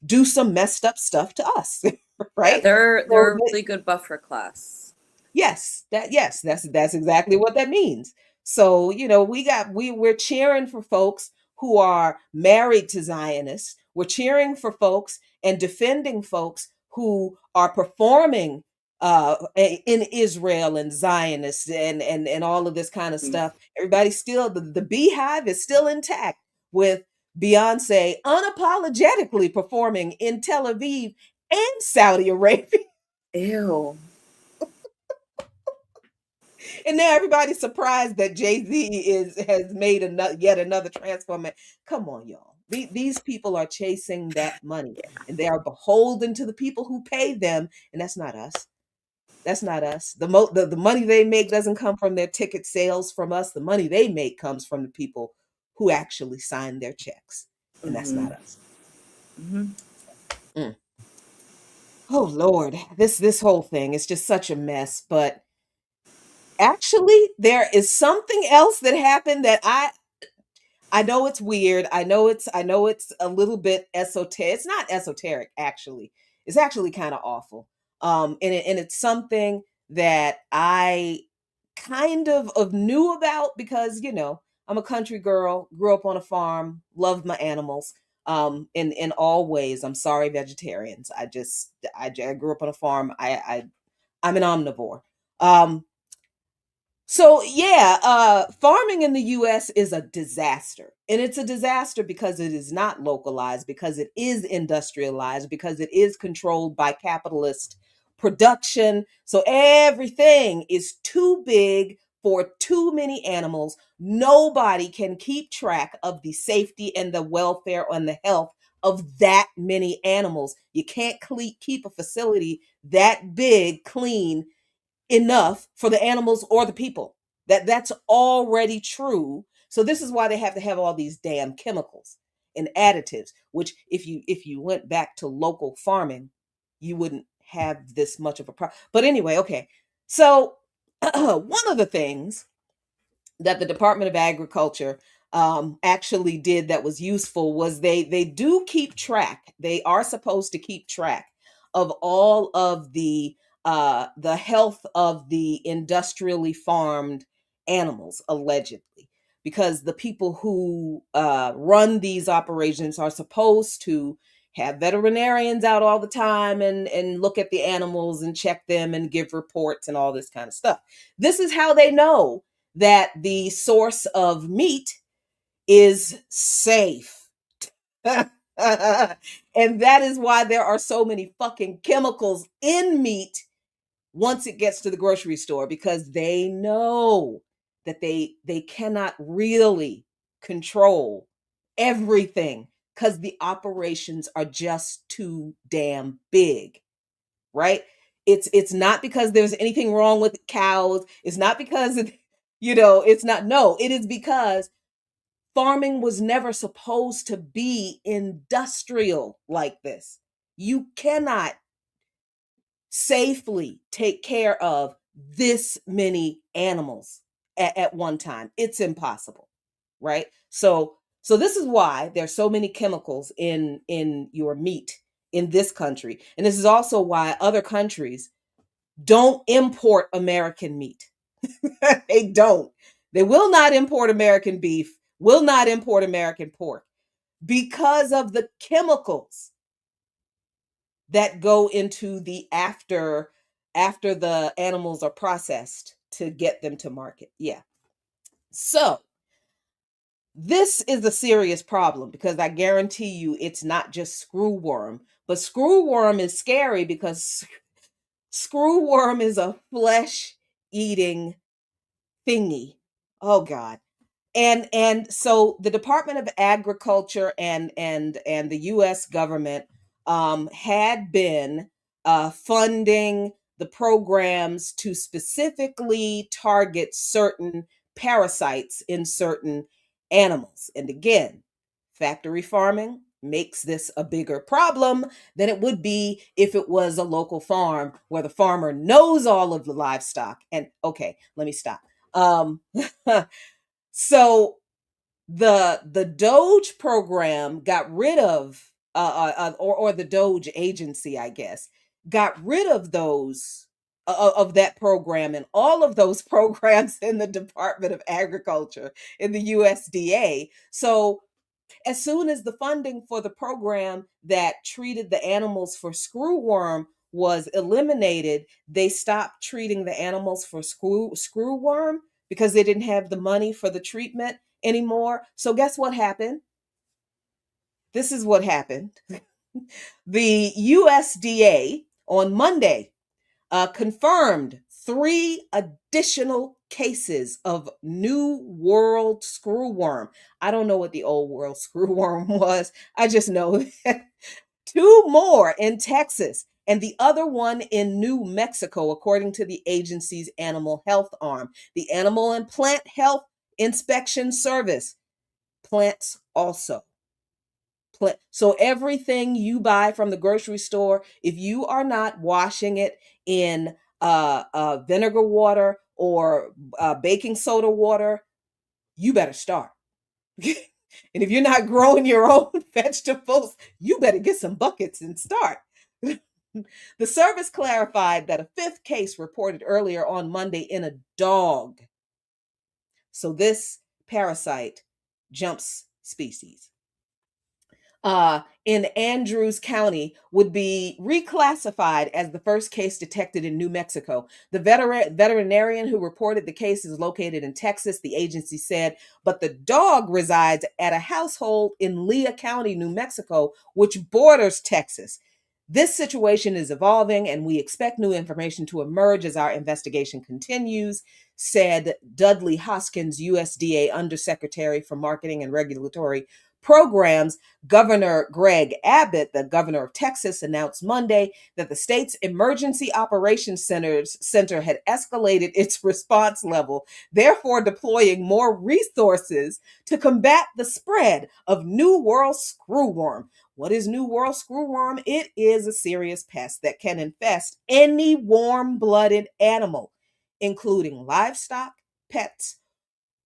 do some messed up stuff to us. Yeah, Right? they're So a really good buffer class. yes, that's exactly what that means. So, we're cheering for folks who are married to Zionists. We're cheering for folks and defending folks who are performing in Israel and Zionists and all of this kind of Mm. stuff. Everybody's still, the beehive is still intact, with Beyonce unapologetically performing in Tel Aviv and Saudi Arabia. Ew. And now everybody's surprised that Jay-Z has made yet another transformation. Come on, y'all. These people are chasing that money, and they are beholden to the people who pay them, and that's not us. That's not us. The money they make doesn't come from their ticket sales from us. The money they make comes from the people who actually sign their checks, and that's Hmm. not us. Hmm. Mm. Oh Lord, this whole thing is just such a mess. But actually, there is something else that happened that I know it's weird. I know it's a little bit esoteric. It's not esoteric actually. It's actually kind of awful. And it's something that I kind of knew about because, I'm a country girl, grew up on a farm, loved my animals. In all ways. I'm sorry, vegetarians. I grew up on a farm. I'm an omnivore. Um, so yeah, farming in the US is a disaster. And it's a disaster because it is not localized, because it is industrialized, because it is controlled by capitalist production. So everything is too big for too many animals. Nobody can keep track of the safety and the welfare and the health of that many animals. You can't keep a facility that big clean enough for the animals or the people. That's already true. So this is why they have to have all these damn chemicals and additives, which if you went back to local farming, you wouldn't have this much of a problem. But anyway, okay. So one of the things that the Department of Agriculture actually did that was useful was they do keep track. They are supposed to keep track of all of the health of the industrially farmed animals, allegedly, because the people who run these operations are supposed to have veterinarians out all the time and look at the animals and check them and give reports and all this kind of stuff. This is how they know that the source of meat is safe. And that is why there are so many fucking chemicals in meat once it gets to the grocery store, because they know that they cannot really control everything because the operations are just too damn big, right? It's not because there's anything wrong with cows. It's not because it's not. No, it is because farming was never supposed to be industrial like this. You cannot safely take care of this many animals at one time. It's impossible, right? So this is why there's so many chemicals in your meat in this country. And this is also why other countries don't import American meat. They don't. They will not import American beef, will not import American pork because of the chemicals that go into the after the animals are processed to get them to market. Yeah. So this is a serious problem because I guarantee you it's not just screwworm, but screwworm is scary because screwworm is a flesh eating thingy. Oh God. And so the Department of Agriculture and the US government had been funding the programs to specifically target certain parasites in certain animals. And again, factory farming makes this a bigger problem than it would be if it was a local farm where the farmer knows all of the livestock. And okay, let me stop. So the Doge program got rid of or the Doge agency, I guess, got rid of those of that program and all of those programs in the Department of Agriculture in the USDA. So as soon as the funding for the program that treated the animals for screwworm was eliminated, they stopped treating the animals for screwworm because they didn't have the money for the treatment anymore. So guess what happened? This is what happened. The USDA on Monday confirmed 3 additional cases of New World screwworm. I don't know what the old world screwworm was. I just know that 2 more in Texas and the other one in New Mexico, according to the agency's animal health arm. The Animal and Plant Health Inspection Service. Plants also. So everything you buy from the grocery store, if you are not washing it in vinegar water or baking soda water, you better start. And if you're not growing your own vegetables, you better get some buckets and start. The service clarified that a fifth case reported earlier on Monday in a dog. So this parasite jumps species. In Andrews County would be reclassified as the first case detected in New Mexico. The veterinarian who reported the case is located in Texas, the agency said, but the dog resides at a household in Lea County, New Mexico, which borders Texas. This situation is evolving, and we expect new information to emerge as our investigation continues, said Dudley Hoskins, USDA Undersecretary for Marketing and Regulatory Programs. Governor Greg Abbott, the governor of Texas, announced Monday that the state's Emergency Operations Center had escalated its response level, therefore deploying more resources to combat the spread of New World Screwworm. What is New World Screwworm? It is a serious pest that can infest any warm-blooded animal, including livestock, pets,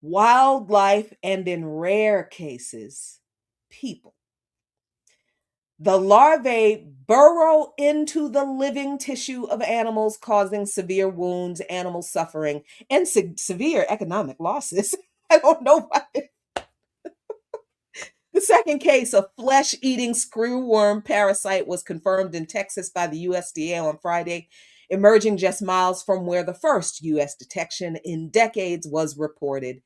wildlife, and in rare cases, people. The larvae burrow into the living tissue of animals, causing severe wounds, animal suffering, and severe economic losses. I don't know why. The second case of flesh-eating screwworm parasite was confirmed in Texas by the USDA on Friday, emerging just miles from where the first U.S. detection in decades was reported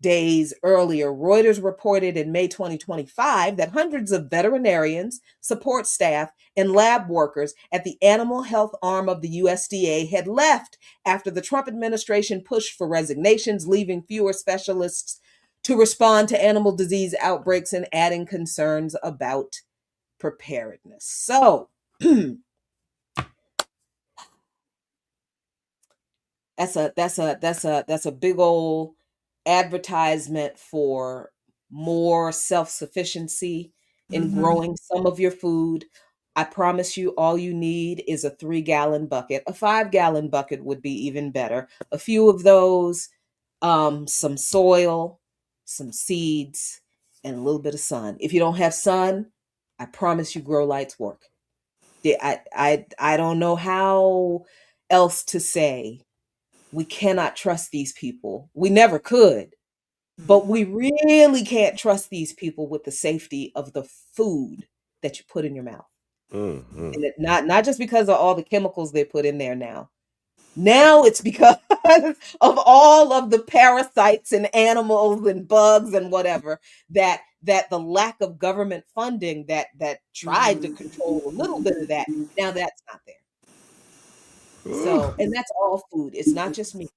days earlier. Reuters reported in May 2025 that hundreds of veterinarians, support staff, and lab workers at the animal health arm of the USDA had left after the Trump administration pushed for resignations, leaving fewer specialists to respond to animal disease outbreaks and adding concerns about preparedness. So that's a big old advertisement for more self-sufficiency in growing some of your food. I promise you, all you need is a 3-gallon bucket. A 5-gallon bucket would be even better. A few of those, some soil, some seeds, and a little bit of sun. If you don't have sun, I promise you grow lights work. I don't know how else to say. We cannot trust these people. We never could, but we really can't trust these people with the safety of the food that you put in your mouth. Mm-hmm. And not just because of all the chemicals they put in there now. Now it's because of all of the parasites and animals and bugs and whatever that the lack of government funding that tried to control a little bit of that. Now that's not there. So, and that's all food. It's not just meat.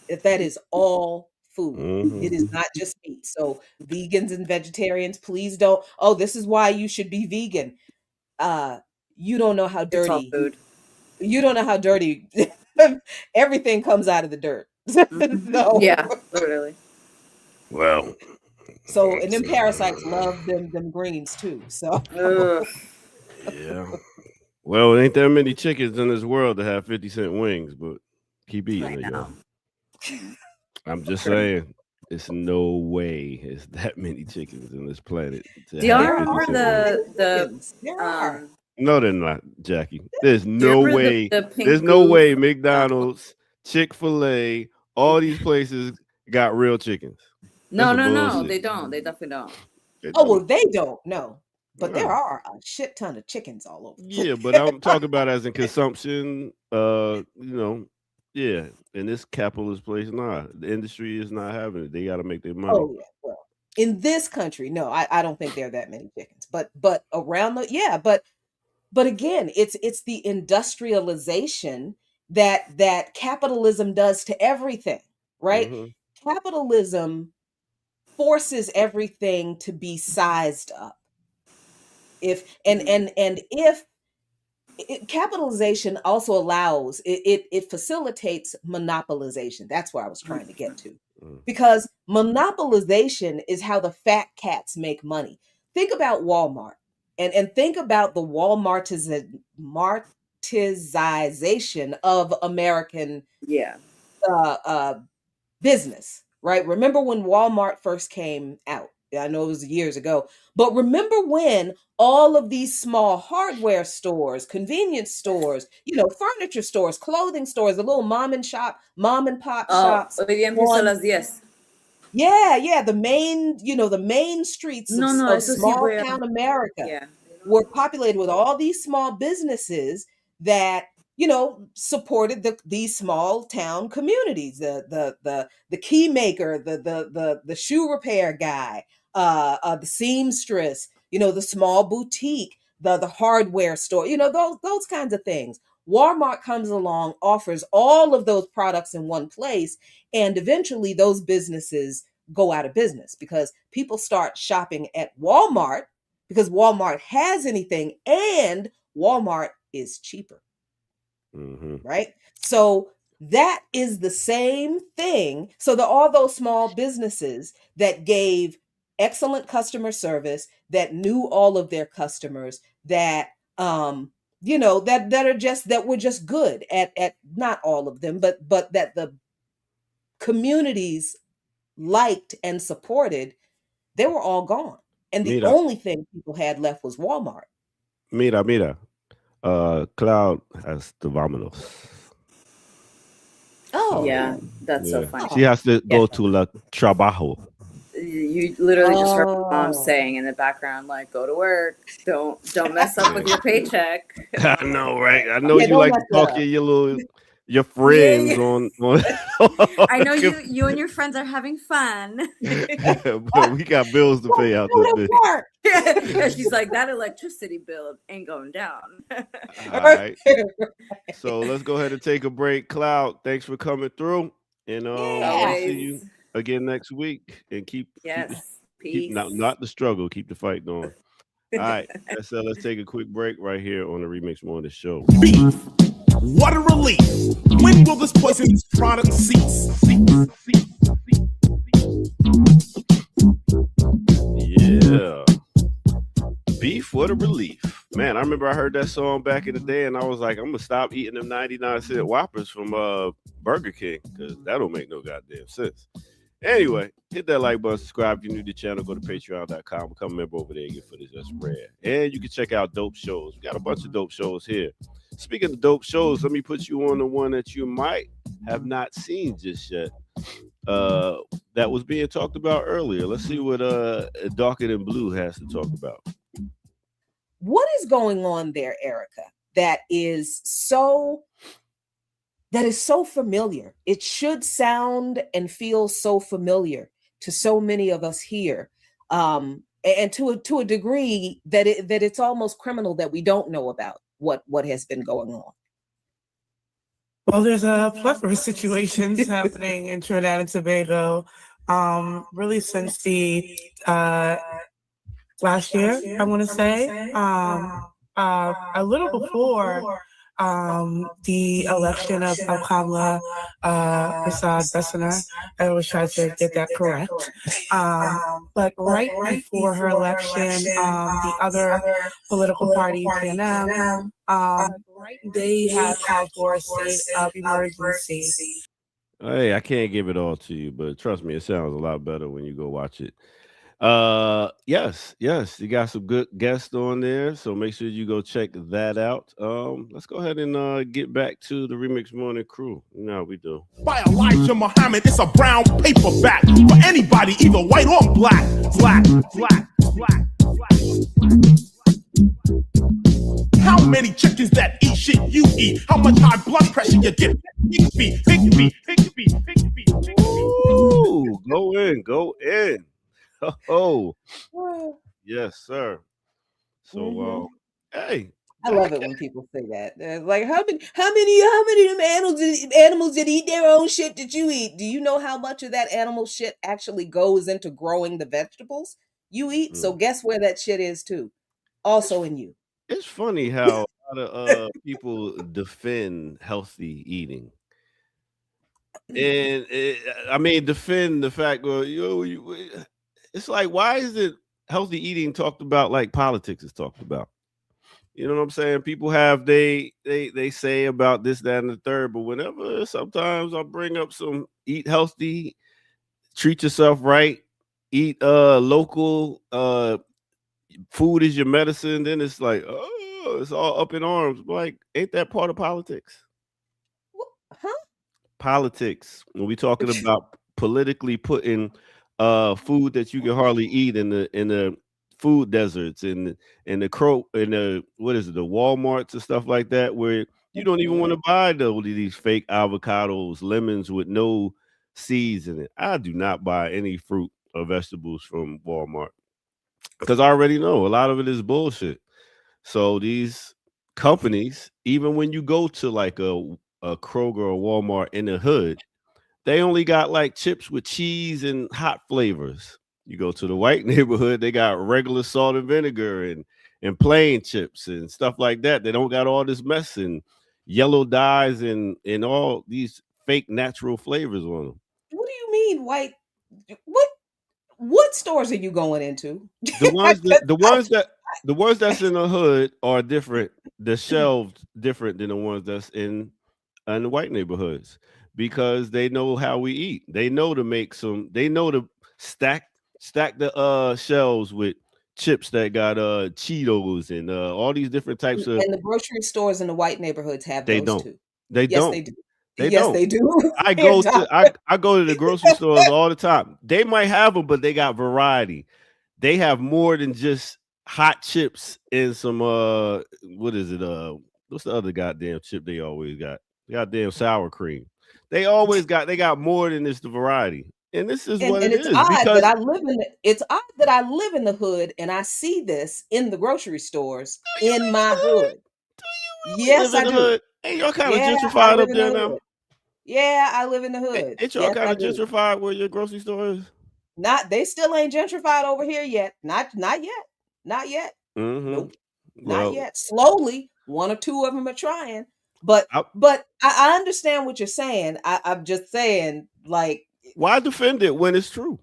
That is all food. It is not just meat. So vegans and vegetarians, please don't. Oh, this is why you should be vegan. You don't know how It's all dirty. food. You don't know how dirty everything comes out of the dirt. So, Yeah, literally. Well, so and them parasites love them greens too. So Ugh. yeah. Well, ain't there many chickens in this world that have 50-cent wings, but keep eating it, y'all. I'm just saying, it's no way it's that many chickens in this planet. Do y'all remember there are. No, they're not, Jackie. There's Do you no remember way. the pink There's no goof? way McDonald's, Chick-fil-A, all these places got real chickens. No, That's no, bullshit. they don't. They definitely don't. They Oh, well, don't. they don't know. But there No. are a shit ton of chickens all over. Yeah, but I'm talking about as in consumption. Yeah. In this capitalist place, the industry is not having it. They got to make their money. Oh, yeah. Well, in this country, no, I don't think there are that many chickens. But around but again, it's the industrialization that capitalism does to everything, right? Mhm. Capitalism forces everything to be sized up. If capitalization also allows it facilitates monopolization. That's where I was trying to get to. Because monopolization is how the fat cats make money. Think about Walmart. And think about the Walmartization of American Yeah. Business, right? Remember when Walmart first came out? I know it was years ago, but remember when all of these small hardware stores, convenience stores, furniture stores, clothing stores, the little mom and pop shops Hoy día empiezo a on, las 10. yeah, the main streets No, no, of eso sí small voy a. town America Yeah. were populated with all these small businesses that supported these small town communities. The key maker, the shoe repair guy, the seamstress, the small boutique, the hardware store, those kinds of things. Walmart comes along, offers all of those products in one place, and eventually those businesses go out of business because people start shopping at Walmart because Walmart has anything and Walmart is cheaper. Right? So that is the same thing. So all those small businesses that gave excellent customer service, that knew all of their customers, that that were just good at not all of them, but that the communities liked and supported, they were all gone. And the only thing people had left was Walmart. Mira. Cloud has the Vamonos. Oh. Yeah, that's so funny. She has to go to La Trabajo. You literally just heard my mom saying in the background, like, go to work. Don't mess up with your paycheck. I know, right? I know you like to talk to your friends on I know you and your friends are having fun. But we got bills to pay out this bitch. She's like, that electricity bill ain't going down. All right. So let's go ahead and take a break. Cloud, thanks for coming through. And we'll see you again next week. And keep peace. Not the struggle, keep the fight going. All right. Let's take a quick break right here on the Remix Morning Show. Beef. What a relief. When will this poisonous product cease? Yeah. Beef, what a relief. Man, I remember I heard that song back in the day and I was like, I'm going to stop eating them 99-cent Whoppers from Burger King because that don't make no goddamn sense. Anyway, hit that like button, subscribe if you're new to the channel, go to patreon.com, become a member over there and get footage that's rare. And you can check out dope shows. We got a bunch of dope shows here. Speaking of dope shows, let me put you on the one that you might have not seen just yet. That was being talked about earlier. Let's see what Darker Than Blue has to talk about. What is going on there, Erica, that is so familiar? It should sound and feel so familiar to so many of us here, and to a degree that it's almost criminal that we don't know about what has been going on. Well, there's a plethora of situations happening in Trinidad and Tobago, really since the last year, I want to say, a little before the election of Kamala Persad-Bessener. I always try to get that correct. But right before her election, the other political party, PNM, they had called for a state of emergency. Hey, I can't give it all to you, but trust me, it sounds a lot better when you go watch it. Yes, you got some good guests on there, so make sure you go check that out. Let's go ahead and get back to the Remix Morning crew. You know how we do. By Elijah Muhammad, it's a brown paperback for anybody, either white or black. How many chickens that eat shit you eat? How much high blood pressure you get? Pick Ooh, go in. Oh, yes, sir. So, hey, I love it when people say that. They're like, how many of them animals that eat their own shit that you eat? Do you know how much of that animal shit actually goes into growing the vegetables you eat? So guess where that shit is too? Also in you. It's funny how a lot of people defend healthy eating. And defend the fact, well, it's like, why is it healthy eating talked about like politics is talked about. You know what I'm saying? People have they say about this, that, and the third, but whenever sometimes I bring up some eat healthy, treat yourself right, eat local, food is your medicine, then it's like, oh, it's all up in arms. Like, ain't that part of politics? Huh? Politics. When we talking about politically putting food that you can hardly eat in the food deserts and in the what is it, the Walmarts and stuff like that, where you don't even want to buy these fake avocados, lemons with no seeds in it. I do not buy any fruit or vegetables from Walmart because I already know a lot of it is bullshit. So these companies, even when you go to like a Kroger or Walmart in the hood, they only got like chips with cheese and hot flavors. You go to the white neighborhood, they got regular salt and vinegar and plain chips and stuff like that. They don't got all this mess and yellow dyes and all these fake natural flavors on them. What do you mean white? What stores are you going into? The ones that's in the hood are different. The shelves different than the ones that's in the white neighborhoods because they know how we eat. They know to make some. They know to stack the shelves with chips that got Cheetos and all these different types of. And the grocery stores in the white neighborhoods have They those don't. too. They Yes, don't. they do. They Yes, don't. they do. I go to the grocery stores all the time. They might have them, but they got variety. They have more than just hot chips and some what is it? What's the other goddamn chip they always got? Goddamn sour cream. They got more than this the variety. And this is what And it it's is odd because that I live in the hood and I see this in the grocery stores in my hood. Yes, live I in the do. hood. Ain't y'all kind of Yeah, I gentrified live up in the there now? hood. Yeah, I live in the hood. Ain't y'all Yes, kind I of do. gentrified where your grocery store is? They still ain't gentrified over here yet. Not yet. Not yet. Mm-hmm. Nope. Not Well, yet. Slowly, one or two of them are trying. But I, I understand what you're saying. I'm just saying, like, why defend it when it's true?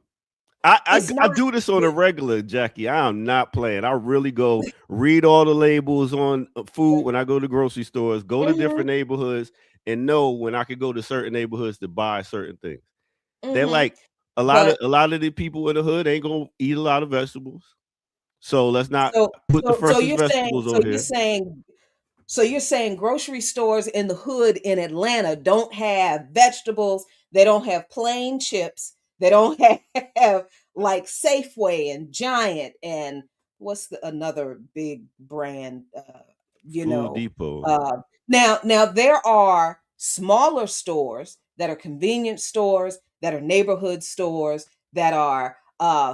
it's I not. do this on a regular, Jackie. I am not playing. I really go read all the labels on food when I go to grocery stores, go to Mhm, different neighborhoods, and know when I could go to certain neighborhoods to buy certain things. They're mhm. like But a lot of the people in the hood ain't gonna eat a lot of vegetables. So let's not so put the so freshest you're saying vegetables on here. grocery stores in the hood in Atlanta don't have vegetables, they don't have plain chips, they don't have like Safeway and Giant and what's another big brand you Food know. Depot. Uh now there are smaller stores that are convenience stores, that are neighborhood stores, that are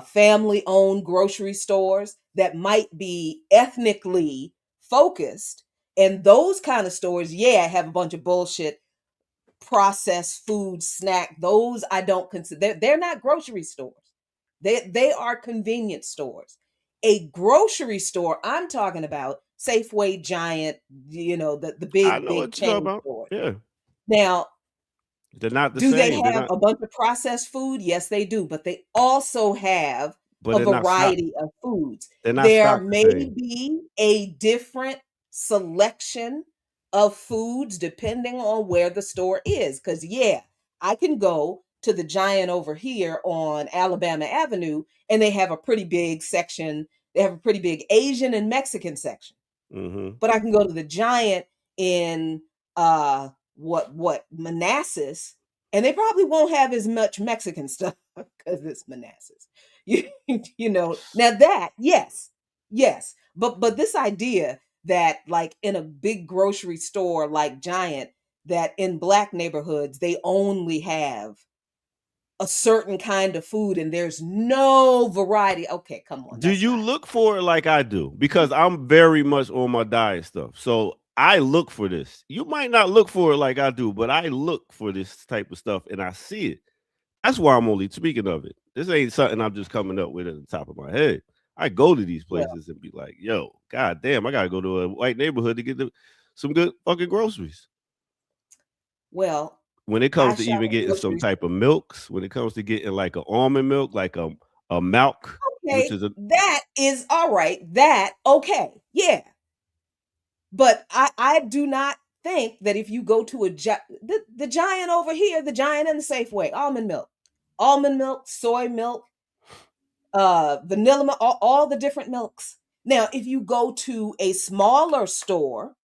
family owned grocery stores that might be ethnically focused, and those kind of stores, yeah, have a bunch of bullshit processed food snack. Those I don't consider, they're not grocery stores. They are convenience stores. A grocery store, I'm talking about Safeway, Giant, the I big, know big what you're talking chain about. stores. Yeah. Now, They're not the do they same. They're have not, a bunch of processed food? Yes, they do. But they also have but a they're not stock. variety of foods. They're not There stocked the may same. be a different selection of foods depending on where the store is. Because, yeah, I can go to the Giant over here on Alabama Avenue, and they have a pretty big section. They have a pretty big Asian and Mexican section. Mm-hmm. But I can go to the Giant in what Manassas, and they probably won't have as much Mexican stuff because it's Manassas. Now that, yes. But this idea that like in a big grocery store like Giant, that in black neighborhoods they only have a certain kind of food and there's no variety. Okay, come on, Do that's you not. look for it like I do? Because I'm very much on my diet stuff. So I look for this. You might not look for it like I do, but I look for this type of stuff and I see it. That's why I'm only speaking of it. This ain't something I'm just coming up with at the top of my head. I go to these Well, places and be like, yo, god damn, I gotta go to a white neighborhood to get some good fucking groceries. well, When it I comes to shop even at getting some grocery. type of milks, when it comes to getting like an almond milk, like a a milk, which Okay, is a that is all right. That okay, yeah. But I do not think that if you go to the giant over here, the giant and the Safeway, almond milk, soy milk, vanilla milk, all the different milks. Now, if you go to a smaller store,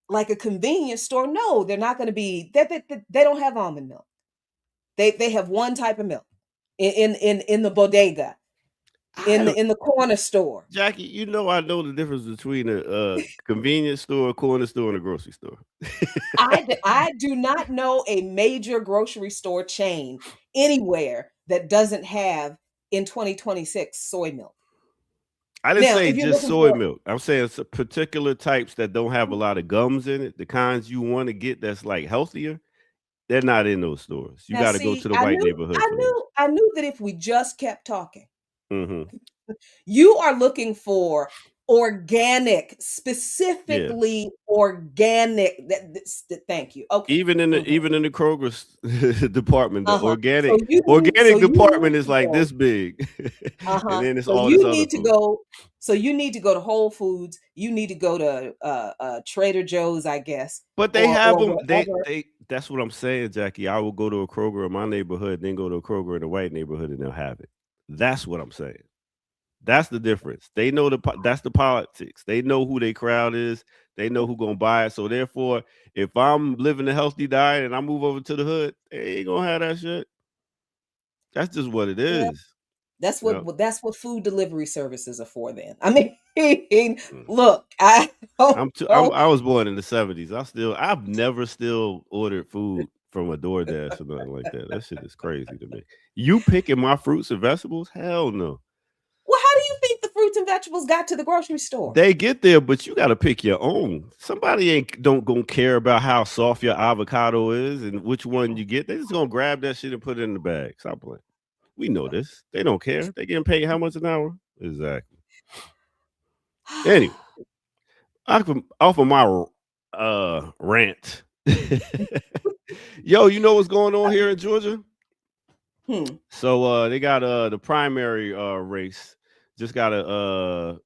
like a convenience store, no, they're not going to be. They don't have almond milk. They have one type of milk in the bodega, in the corner store. Jackie, you know I know the difference between a convenience store, a corner store, and a grocery store. I do not know a major grocery store chain anywhere that doesn't have in 2026 soy milk. I didn't Now, say if you're just looking soy for milk. I'm saying some particular types that don't have a lot of gums in it, the kinds you want to get that's like healthier, they're not in those stores. You now, got to go see, to the white neighborhood for those. I knew that if we just kept talking, Hmm. you are looking for organic, Yeah. specifically organic. Thank you. Okay. Even in the Kroger's department, the Uh-huh. organic So you organic need department to is like go. this big, Uh-huh. and then it's So all you this other need to food. go. So you need to go to Whole Foods. You need to go to Trader Joe's, I guess, But they have or them. whatever. They. That's what I'm saying, Jackie. I will go to a Kroger in my neighborhood, then go to a Kroger in the white neighborhood, and they'll have it. That's what I'm saying. That's the difference. They know that's the politics. They know who their crowd is. They know who gonna buy it. So therefore, if I'm living a healthy diet and I move over to the hood, they ain't gonna have that shit. That's just what it Yeah, is. that's You know? that's what food delivery services are for. Then I mean, Mm. look, I don't know. I was born in the 70s. I've never still ordered food from a DoorDash or nothing like that. That shit is crazy to me. You picking my fruits and vegetables? Hell no. Well, how do you think the fruits and vegetables got to the grocery store? They get there, but you got to pick your own. Somebody don't gonna care about how soft your avocado is and which one you get. They just gonna grab that shit and put it in the bag. Stop playing. We know this. They don't care. They getting paid how much an hour? Exactly. Anyway, off of my rant. Yo, you know what's going on here in Georgia? So they got the primary race. Just got a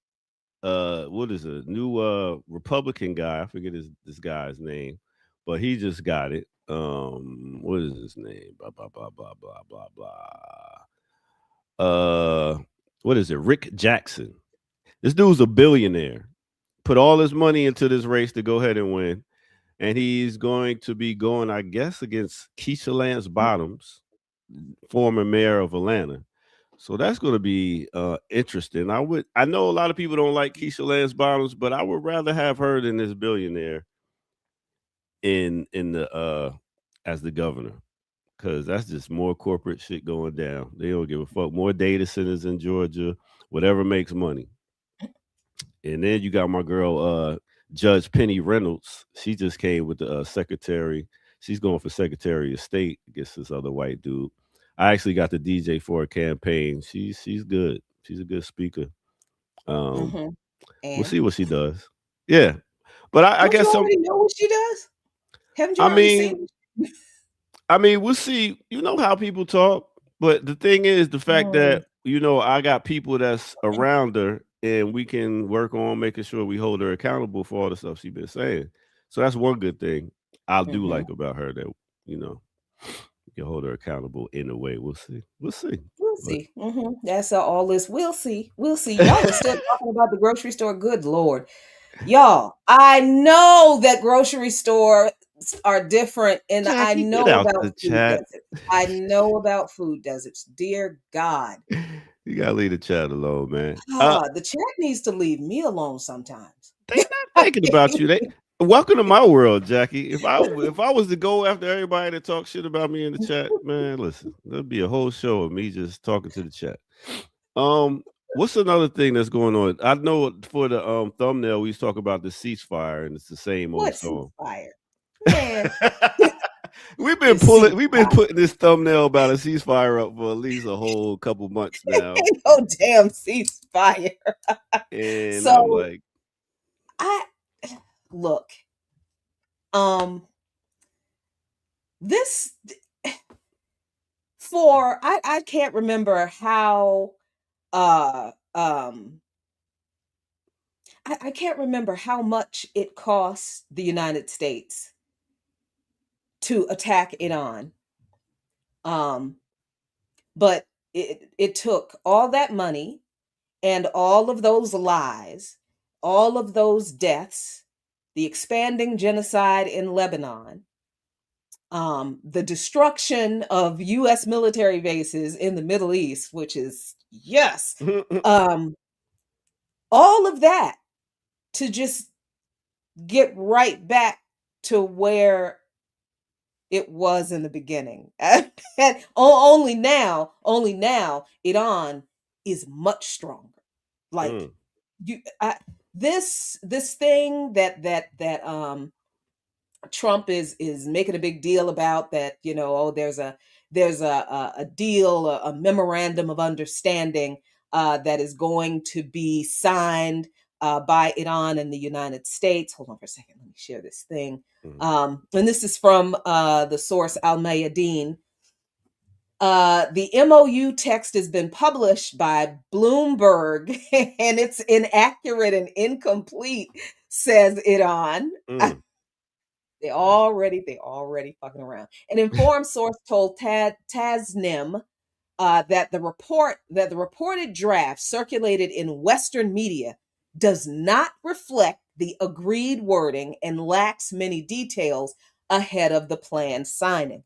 what is it? New Republican guy. I forget this guy's name, but he just got it. What is his name? Blah blah blah blah blah blah blah. What is it? Rick Jackson. This dude's a billionaire. Put all his money into this race to go ahead and win. And he's going to be going, I guess, against Keisha Lance Bottoms, former mayor of Atlanta. So that's going to be interesting. I know a lot of people don't like Keisha Lance Bottoms, but I would rather have her than this billionaire in the as the governor, because that's just more corporate shit going down. They don't give a fuck. More data centers in Georgia, whatever makes money. And then you got my girl Judge Penny Reynolds. She just came with the secretary. She's going for Secretary of State against this other white dude. I actually got the DJ for her campaign. She's good. She's a good speaker. We'll see what she does. Yeah, but I guess you already know what she does. Haven't you already seen? I mean, we'll see. You know how people talk, but the thing is, the fact that I got people that's around her, and we can work on making sure we hold her accountable for all the stuff she's been saying. So that's one good thing I do like about her, that we can hold her accountable in a way. We'll see. We'll see. That's all this. We'll see. Y'all are still talking about the grocery store. Good Lord. Y'all, I know that grocery stores are different, and Jackie, I know about about the food chat. deserts. I know about food deserts. Dear God. You gotta leave the chat alone, man. The chat needs to leave me alone sometimes. They not thinking about you. Welcome to my world, Jackie. If I was to go after everybody that talk shit about me in the chat, man, listen, there'd be a whole show of me just talking to the chat. What's another thing that's going on? I know for the thumbnail we talk about the ceasefire, and it's the same old song. Ceasefire? Man. We've been putting this thumbnail about a ceasefire up for at least a whole couple months now. Ain't no damn ceasefire. And so I'm like, look, I can't remember how I can't remember how much it cost the United States to attack Iran. But it took all that money and all of those lies, all of those deaths, the expanding genocide in Lebanon, the destruction of U.S. military bases in the Middle East, which is, yes, all of that to just get right back to where it was in the beginning. And only now, Iran is much stronger. Like this thing that Trump is making a big deal about, that, you know, oh, there's a deal, a memorandum of understanding that is going to be signed by Iran and the United States. Hold on for a second. Let me share this thing. And this is from the source Al Mayadeen. The MOU text has been published by Bloomberg, and it's inaccurate and incomplete, says Iran. They already fucking around. An informed source told Tasnim that the reported draft circulated in Western media does not reflect the agreed wording and lacks many details ahead of the planned signing.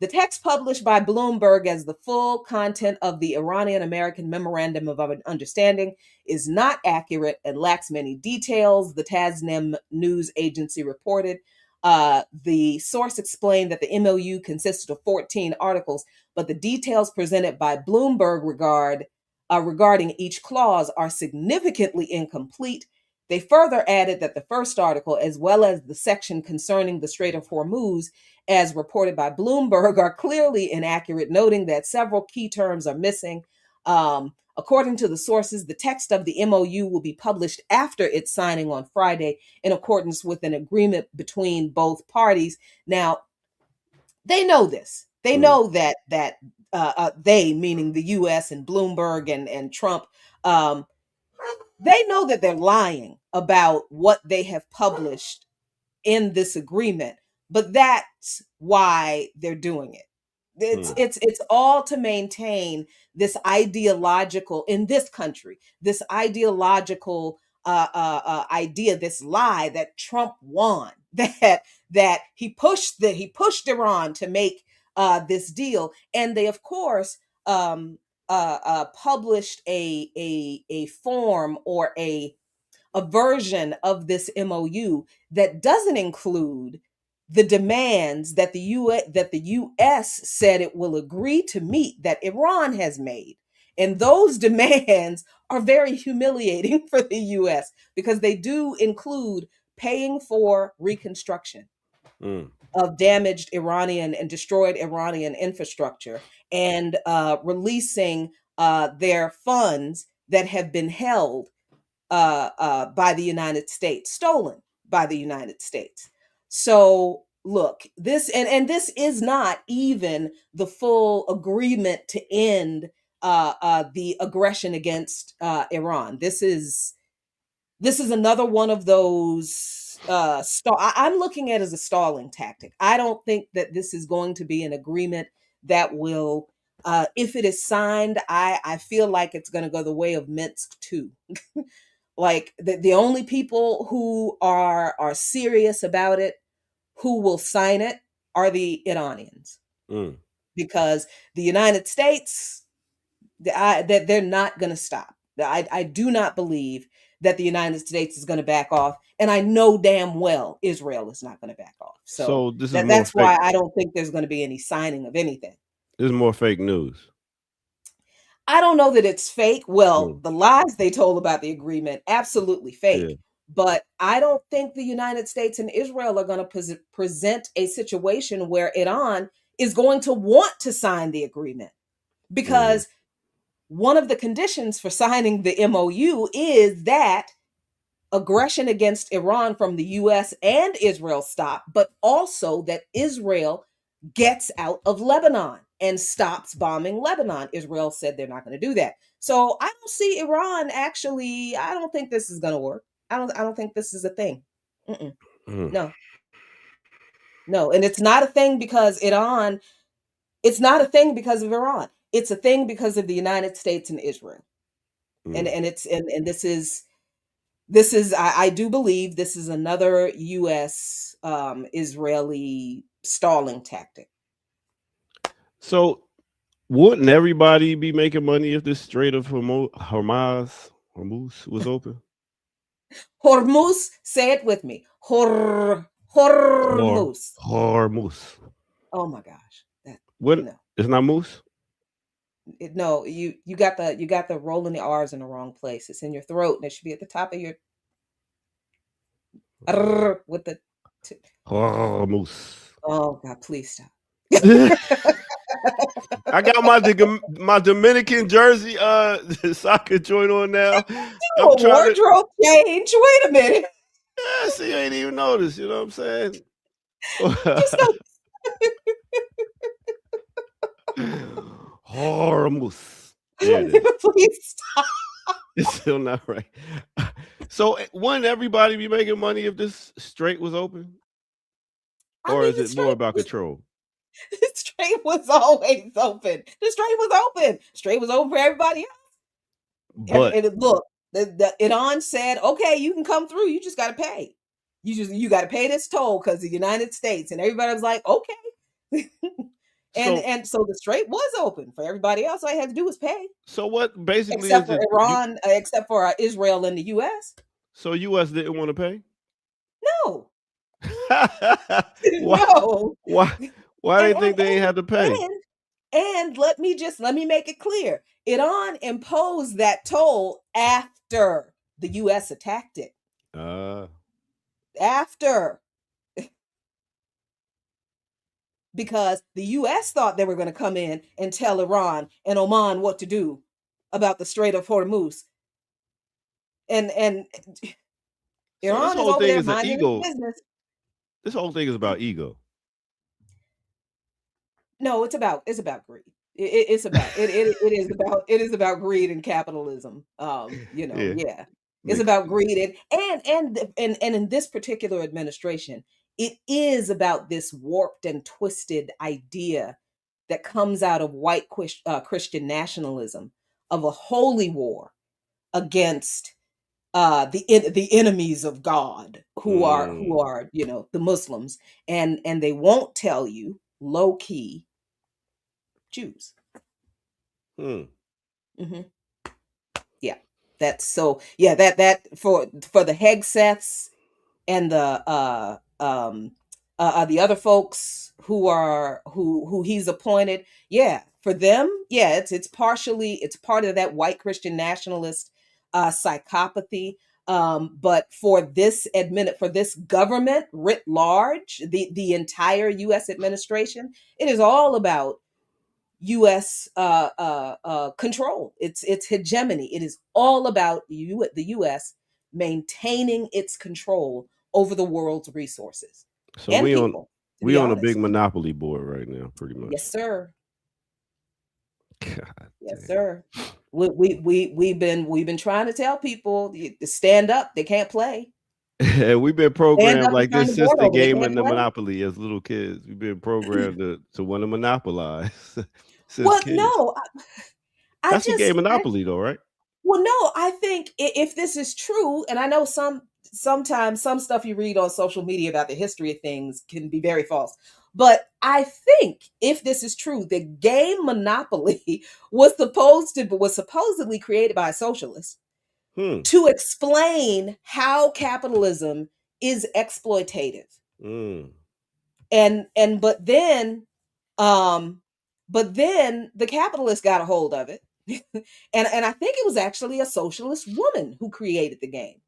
The text published by Bloomberg as the full content of the Iranian-American Memorandum of Understanding is not accurate and lacks many details, the Tasnim news agency reported. The source explained that the MOU consisted of 14 articles, but the details presented by Bloomberg regarding each clause are significantly incomplete. They further added that the first article, as well as the section concerning the Strait of Hormuz, as reported by Bloomberg, are clearly inaccurate, noting that several key terms are missing. According to the sources, the text of the MOU will be published after its signing on Friday in accordance with an agreement between both parties. Now, they know this. They know that they, meaning the U.S. and Bloomberg and Trump, they know that they're lying about what they have published in this agreement, but that's why they're doing it. It's all to maintain this ideological, in this country, this ideological idea, this lie that Trump won, that he pushed Iran to make this deal, and they of course published a form or a version of this MOU that doesn't include the demands that the U.S. said it will agree to meet, that Iran has made. And those demands are very humiliating for the U.S. because they do include paying for reconstruction of damaged Iranian and destroyed Iranian infrastructure, and releasing their funds that have been held by the United States, stolen by the United States. So look, this and this is not even the full agreement to end the aggression against Iran. This is another one of those I'm looking at it as a stalling tactic. I don't think that this is going to be an agreement that will, if it is signed, I feel like it's going to go the way of Minsk II. Like the only people who are serious about it, who will sign it, are the Iranians, because the United States, that they're not going to stop. I do not believe that the United States is going to back off, and I know damn well Israel is not going to back off. So this is that's why I don't think there's going to be any signing of anything. This is more fake news. I don't know that it's fake. Well, the lies they told about the agreement, absolutely fake. Yeah. But I don't think the United States and Israel are going to present a situation where Iran is going to want to sign the agreement, because one of the conditions for signing the MOU is that aggression against Iran from the U.S. and Israel stop, but also that Israel gets out of Lebanon. and stops bombing Lebanon. Israel said they're not going to do that. So I don't see Iran actually. I don't think this is going to work. I don't think this is a thing. No. No, and it's not a thing because Iran. It's not a thing because of Iran. It's a thing because of the United States and Israel. And this is I do believe this is another U.S. Israeli stalling tactic. So wouldn't everybody be making money if this Strait of Hormuz was open? Hormuz, say it with me. Hormuz. Hormuz. Oh my gosh. It's not moose? No, you got the rolling the R's in the wrong place. It's in your throat and it should be at the top of your with the Hormuz. Oh God, please stop. I got my Dominican jersey soccer joint on now. Wardrobe change. Wait a minute. Yeah, see, you ain't even noticed. You know what I'm saying? Hormuz. Please stop. It's still not right. So wouldn't everybody be making money if this strait was open? Or is it more about control? The strait was always open. The strait was open. Strait was open for everybody else. But look, the Iran said, okay, you can come through. You just got to pay. You got to pay this toll because the United States, and everybody was like, okay. And so the strait was open for everybody else. All I had to do was pay. So what basically except for Iran, except for Israel and the U.S. So U.S. didn't want to pay? No. No. Why do you think they ain't had to pay? And let me make it clear. Iran imposed that toll after the U.S. attacked it. After. Because the U.S. thought they were going to come in and tell Iran and Oman what to do about the Strait of Hormuz. And Iran is over there minding its business. This whole thing is about ego. No, it's about greed. It is about greed and capitalism. Yeah. It's about greed and in this particular administration, it is about this warped and twisted idea that comes out of white Christian nationalism of a holy war against the enemies of God who are the Muslims, and they won't tell you low key Jews. Yeah, that's so. Yeah, that for the Hegseths and the other folks who he's appointed. Yeah, for them, yeah, it's part of that white Christian nationalist psychopathy. But for this government writ large, the entire U.S. administration, it is all about U.S. Control. It's hegemony. It is all about the U.S. maintaining its control over the world's resources. So we on a big monopoly board right now, pretty much. Yes, sir. God, yes, sir. We've been trying to tell people to stand up. They can't play. We've been programmed like this since the game of the Monopoly as little kids. We've been programmed to want to monopolize. Well, kids. No, that's the game Monopoly, though, right? Well, no, I think if this is true, and I know sometimes some stuff you read on social media about the history of things can be very false. But I think if this is true, the game Monopoly was supposedly created by a socialist to explain how capitalism is exploitative. But then the capitalists got a hold of it. and I think it was actually a socialist woman who created the game.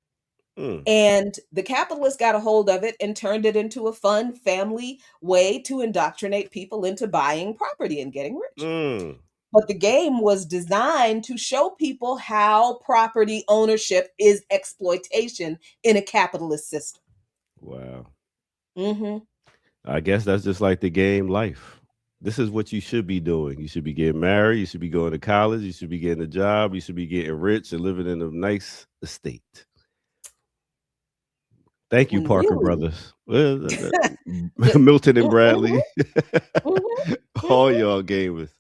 And the capitalists got a hold of it and turned it into a fun family way to indoctrinate people into buying property and getting rich. But the game was designed to show people how property ownership is exploitation in a capitalist system. Wow. I guess that's just like the game life. This is what you should be doing. You should be getting married. You should be going to college. You should be getting a job. You should be getting rich and living in a nice estate. Thank you, When Parker really, Brothers. Milton and Bradley. mhm, All mhm. y'all gamers.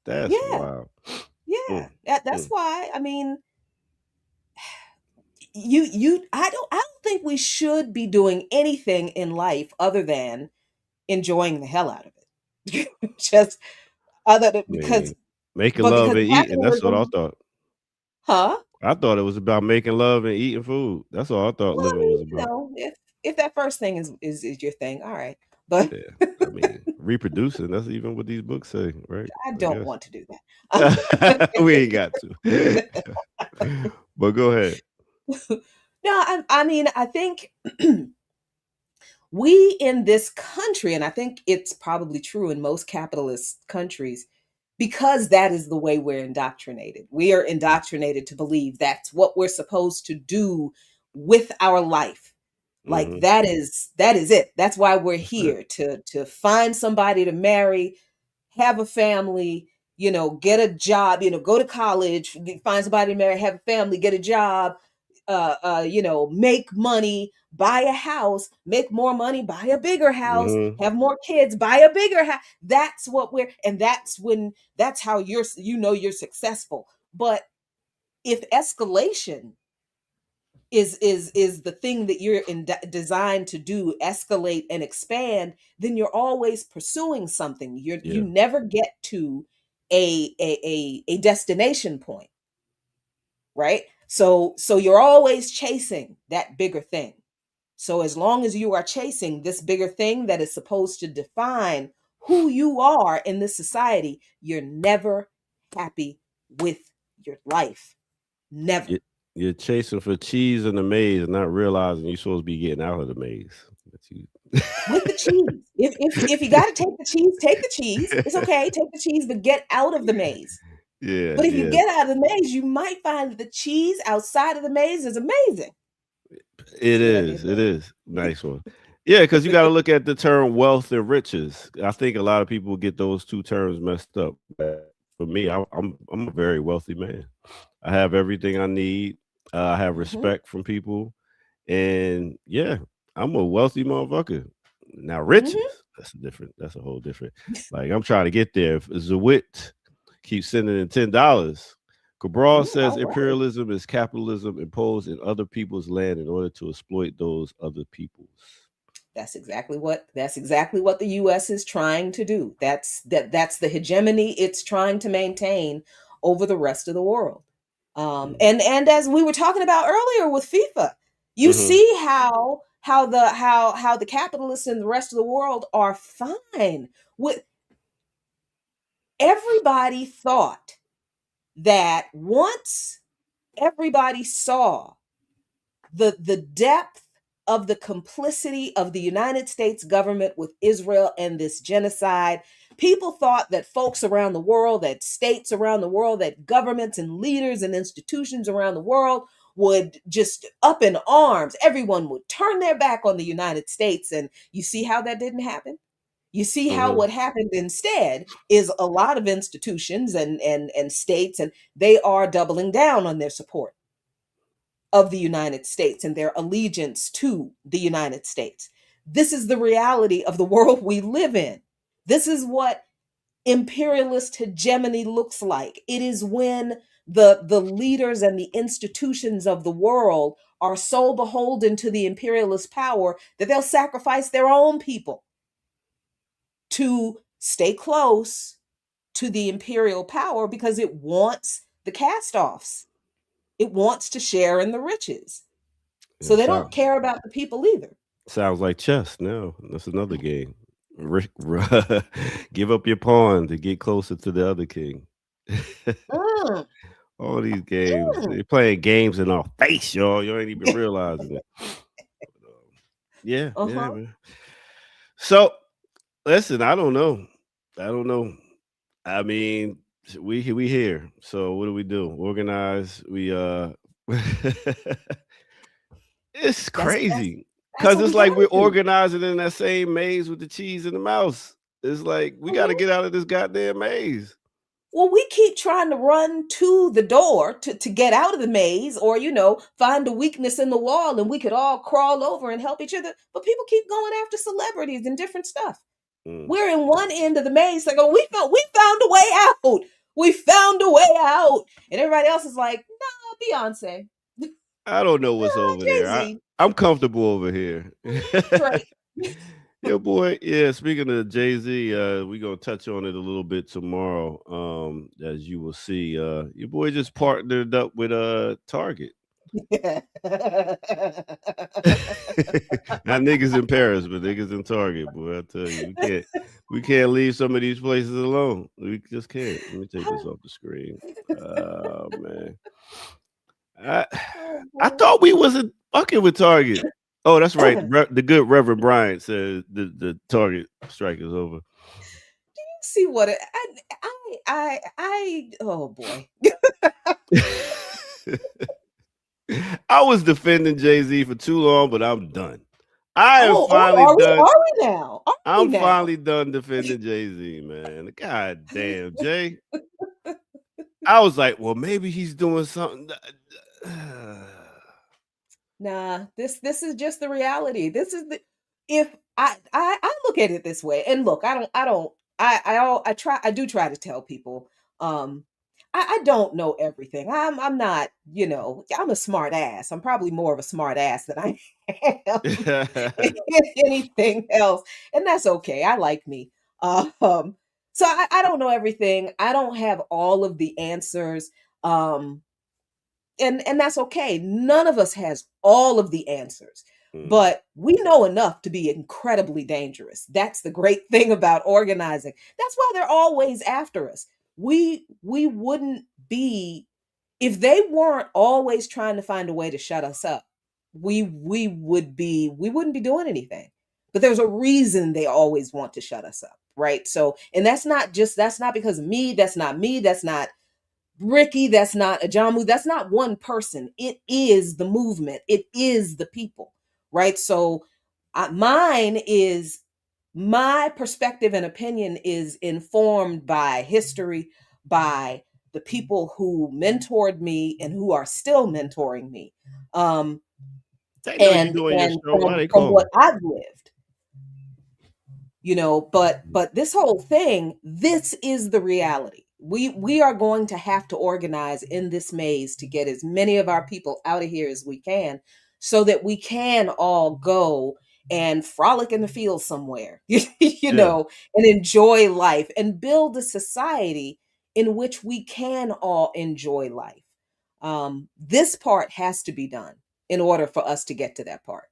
That's Yeah, wild. yeah. Mm, That's mm. why. I mean, I don't think we should be doing anything in life other than enjoying the hell out of it. Just other than I mean, making but love because and eating. That's what I capitalism, thought. huh? I thought it was about making love and eating food. That's all I thought Well, I living mean, was about. if that first thing is your thing, all right. But Yeah. I mean, reproducing. That's even what these books say, right? I I don't guess. want to do that. We ain't got to. But go ahead. No, I mean, I think we in this country, and I think it's probably true in most capitalist countries, because that is the way we're indoctrinated. We are indoctrinated to believe that's what we're supposed to do with our life. Like Mm-hmm. that is it. That's why we're That's it. here to find somebody to marry, have a family, get a job, go to college, find somebody to marry, have a family, get a job, make money, buy a house, make more money, buy a bigger house, Mm-hmm. have more kids, buy a bigger house. That's what and that's how you're successful. But if escalation is the thing that you're designed to do, escalate and expand, then you're always pursuing something. You Yeah. never get to a destination point, right? So you're always chasing that bigger thing. So as long as you are chasing this bigger thing that is supposed to define who you are in this society, you're never happy with your life. Never. You're chasing for cheese in the maze and not realizing you're supposed to be getting out of the maze. With the cheese. If you got to take the cheese, take the cheese. It's okay, take the cheese, but get out of the maze. Yeah, But if you yeah. get out of the maze, you might find that the cheese outside of the maze is amazing. It See what I did is. there? It is. Nice one. Yeah, because you got to look at the term wealth and riches. I think a lot of people get those two terms messed up. But for me, I'm a very wealthy man. I have everything I need. I have Mhm. respect from people, and yeah, I'm a wealthy motherfucker. Now, riches, Mhm. That's a whole different. Like I'm trying to get there. If Zawit keeps sending in $10. Cabral says All right. imperialism is capitalism imposed in other people's land in order to exploit those other peoples. That's exactly what the US is trying to do. That's the hegemony it's trying to maintain over the rest of the world. And as we were talking about earlier with FIFA, you Mhm. see how the capitalists in the rest of the world are fine with. Everybody thought that once everybody saw the depth of the complicity of the United States government with Israel and this genocide, people thought that folks around the world, that states around the world, that governments and leaders and institutions around the world would just up in arms. Everyone would turn their back on the United States. And you see how that didn't happen? You see how Mhm. what happened instead is a lot of institutions and states, and they are doubling down on their support of the United States and their allegiance to the United States. This is the reality of the world we live in. This is what imperialist hegemony looks like. It is when the leaders and the institutions of the world are so beholden to the imperialist power that they'll sacrifice their own people to stay close to the imperial power because it wants the cast-offs. It wants to share in the riches. So It they don't sounds care about the people either. sounds like chess. No, that's another game. Give up your pawn to get closer to the other king. Mm, All these games, mm. they playing games in our face, y'all. You ain't even realizing it. Yeah, Uh-huh. man. So, listen, I don't know. I mean, we here. So what do we do? Organize. It's That's crazy that's because what we it's like gotta we're do. organizing in that same maze with the cheese and the mouse. It's like we got to get out of this goddamn maze. Well, we keep trying to run to the door to get out of the maze, or find a weakness in the wall, and we could all crawl over and help each other. But people keep going after celebrities and different stuff. We're in one end of the maze, like, oh, we found a way out. We found a way out, and everybody else is like, nah, Beyonce. I don't know what's over there. I'm comfortable over here. Right. Yeah, boy. Yeah, speaking of Jay-Z, we're gonna touch on it a little bit tomorrow. As you will see, your boy just partnered up with Target. Not niggas in Paris, but niggas in Target, boy. I tell you, we can't leave some of these places alone. We just can't. Let me take this off the screen. Oh man. I thought we wasn't fucking with Target. Oh, that's right. The good Reverend Bryant says the Target strike is over. Do you see what I oh boy. I was defending Jay-Z for too long, but I'm done. I am finally done. Are we now? I'm finally done defending Jay-Z, man. God damn, Jay. I was like, well, maybe he's doing something. Nah, this is just the reality. This is if I look at it this way, and look, I do try to tell people, I don't know everything. I'm not, I'm a smart ass. I'm probably more of a smart ass than I am anything else, and that's okay. I like me. So I don't know everything. I don't have all of the answers. And that's okay. None of us has all of the answers, but we know enough to be incredibly dangerous. That's the great thing about organizing. That's why they're always after us. We wouldn't be, if they weren't always trying to find a way to shut us up, we wouldn't be doing anything. But there's a reason they always want to shut us up, right? So, and that's not because of me, that's not me, that's not Ricky, that's not Ajamu, that's not one person. It is the movement. It is the people, right? So my perspective and opinion is informed by history, by the people who mentored me and who are still mentoring me. And from what I've lived, but this whole thing, this is the reality. We are going to have to organize in this maze to get as many of our people out of here as we can, so that we can all go and frolic in the field somewhere, and enjoy life and build a society in which we can all enjoy life. This part has to be done in order for us to get to that part.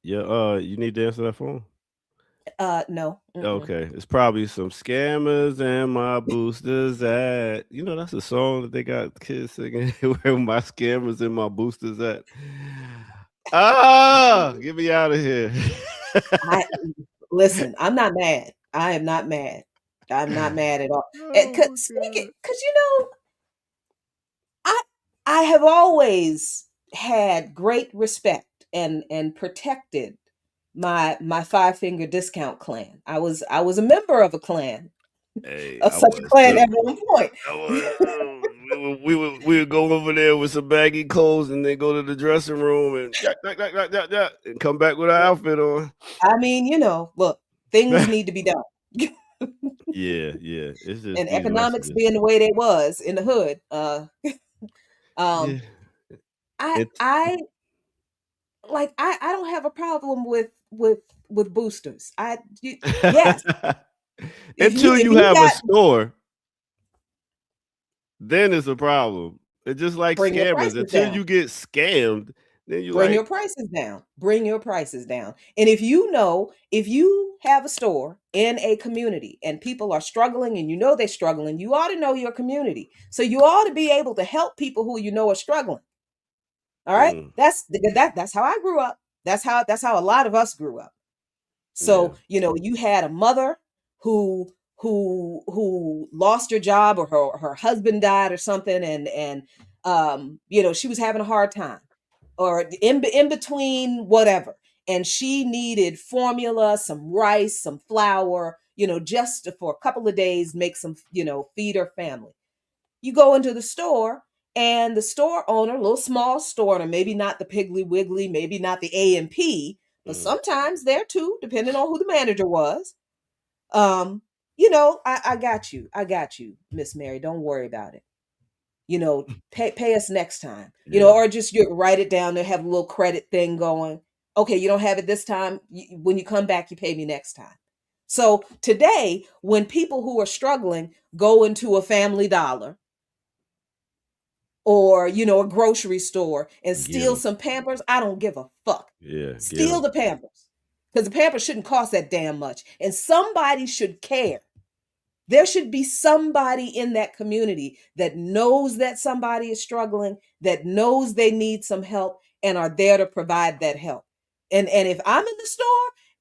Yeah, you need to answer that phone. No. Okay, it's probably some scammers and my boosters at. That's a song that they got kids singing. Where my scammers and my boosters at? Get me out of here. Listen, I'm not mad. I am not mad. I'm not mad at all. Because I have always had great respect and protected my 5-finger discount clan. I was a member of a clan. Such a clan at one point. We would go over there with some baggy clothes and then go to the dressing room and come back with our outfit on. I mean, look, things need to be done. Yeah. It's just, and economics being the way they was in the hood. I don't have a problem with boosters. Yes. Until you have a store, then it's a problem. It's just like scammers. Until you get scammed, then you bring your prices down. Bring your prices down. And if you have a store in a community and people are struggling and they're struggling, you ought to know your community. So you ought to be able to help people who are struggling. All right. That's how I grew up. That's how a lot of us grew up. So, you had a mother who lost her job, or her husband died or something. And she was having a hard time, or in between, whatever. And she needed formula, some rice, some flour, just for a couple of days, make some, feed her family. You go into the store, and the store owner, little small store owner, maybe not the Piggly Wiggly, maybe not the A&P, but sometimes there too, depending on who the manager was. I got you. I got you, Miss Mary. Don't worry about it. Pay us next time. Or just you write it down there, have a little credit thing going. Okay, you don't have it this time. When you come back, you pay me next time. So today, when people who are struggling go into a Family Dollar or a grocery store and steal some Pampers, I don't give a fuck. Yeah. Steal the Pampers, because the Pampers shouldn't cost that damn much, and somebody should care. There should be somebody in that community that knows that somebody is struggling, that knows they need some help, and are there to provide that help. And if I'm in the store,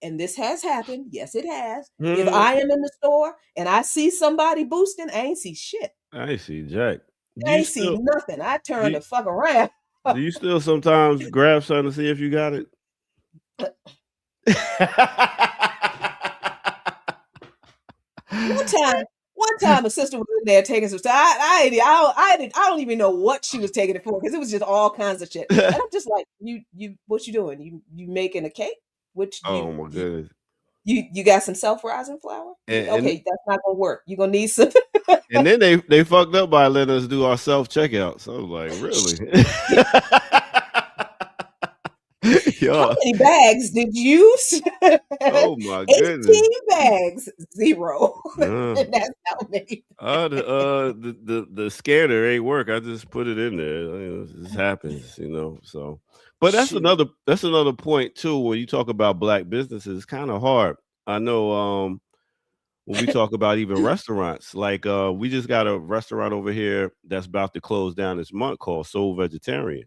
and this has happened, yes, it has. If I am in the store and I see somebody boosting, I ain't see shit. I ain't see jack. I ain't see nothing. I turn the fuck around. Do you still sometimes grab something to see if you got it? One time a sister was in there taking some stuff. I don't even know what she was taking it for, because it was just all kinds of shit. And I'm just like, you what you doing? You making a cake? Oh my goodness. You got some self-rising flour? Okay, that's not gonna work. You're gonna need some. And then they fucked up by letting us do our self-checkout. So I was like, really? How many bags did you use? Oh my goodness. 18 bags, 0. That's how many. The scanner ain't work. I just put it in there. This happens, so. But that's another point too. When you talk about Black businesses, it's kind of hard. I know when we talk about even restaurants, like we just got a restaurant over here that's about to close down this month called Soul Vegetarian.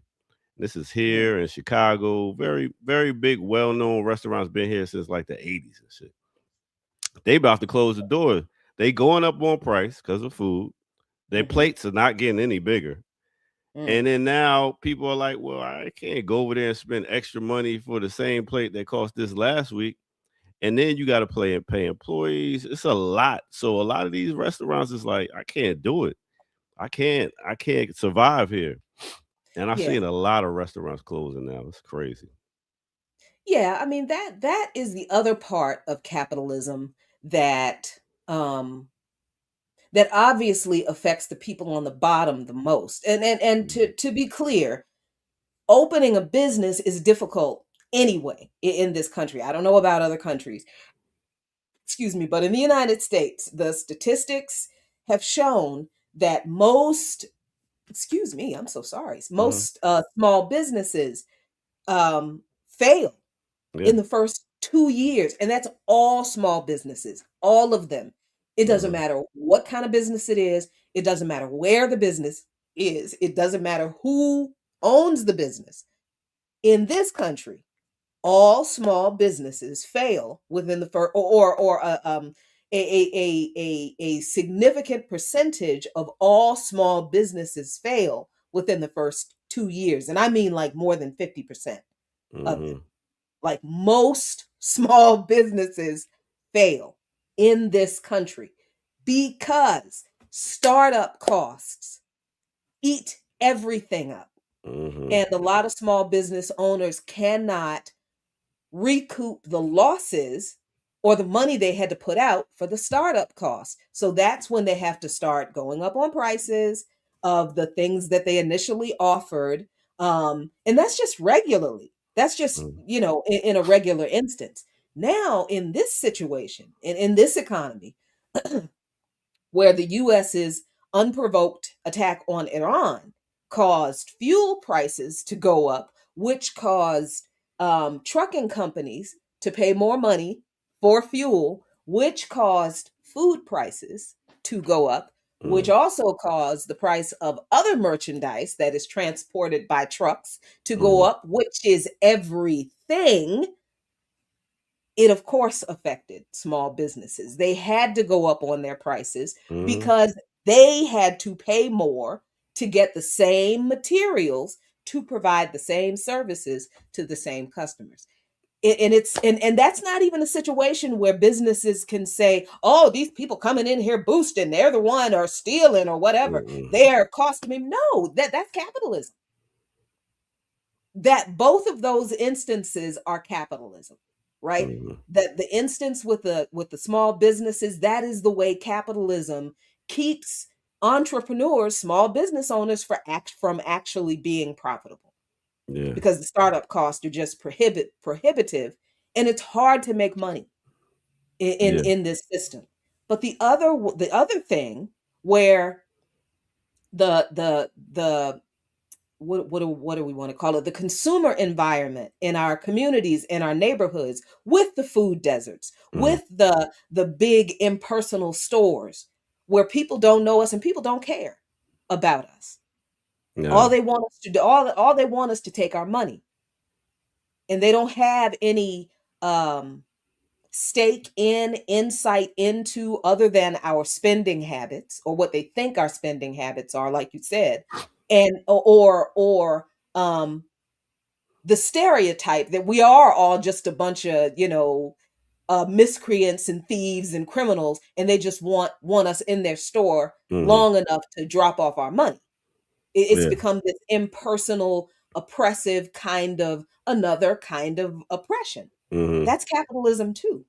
This is here in Chicago. Very, very big, well-known restaurants, been here since like the 80s and shit. They about to close the door. They going up on price because of food. Their plates are not getting any bigger. And then now people are like, well, I can't go over there and spend extra money for the same plate that cost this last week. And then you got to pay employees. It's a lot. So a lot of these restaurants is like, I can't do it. I can't survive here. And I've seen a lot of restaurants closing now. It's crazy. Yeah, I mean that is the other part of capitalism that that obviously affects the people on the bottom the most. And to be clear, opening a business is difficult anyway in this country. I don't know about other countries. Excuse me, but in the United States, the statistics have shown that most I'm so sorry. Most small businesses fail in the first 2 years, and that's all small businesses, all of them. It doesn't matter what kind of business it is. It doesn't matter where the business is. It doesn't matter who owns the business. In this country, all small businesses fail within the first, or a significant percentage of all small businesses fail within the first 2 years, and I mean like more than 50% of them. Like most small businesses fail in this country because startup costs eat everything up. And a lot of small business owners cannot recoup the losses or the money they had to put out for the startup costs. So that's when they have to start going up on prices of the things that they initially offered. And that's just regularly. That's just, in a regular instance. Now, in this situation, in this economy, where the US's unprovoked attack on Iran caused fuel prices to go up, which caused trucking companies to pay more money for fuel, which caused food prices to go up, which also caused the price of other merchandise that is transported by trucks to go up, which is everything. It, of course, affected small businesses. They had to go up on their prices because they had to pay more to get the same materials to provide the same services to the same customers. and that's not even a situation where businesses can say, oh, these people coming in here boosting, they're the one or stealing or whatever. They are costing me. No, that's capitalism. That both of those instances are capitalism, right? That the instance with the small businesses, that is the way capitalism keeps entrepreneurs, small business owners from actually being profitable. Yeah. Because the startup costs are just prohibitive, and it's hard to make money in this system. But the other thing where the what do we want to call it? The consumer environment in our communities, in our neighborhoods, with the food deserts, with the big impersonal stores where people don't know us and people don't care about us. No. All they want us to do, all they want us to take our money. And they don't have any insight into other than our spending habits or what they think our spending habits are, like you said, and or the stereotype that we are all just a bunch of miscreants and thieves and criminals, and they just want us in their store long enough to drop off our money. It's become this impersonal, oppressive kind of another kind of oppression. That's capitalism too.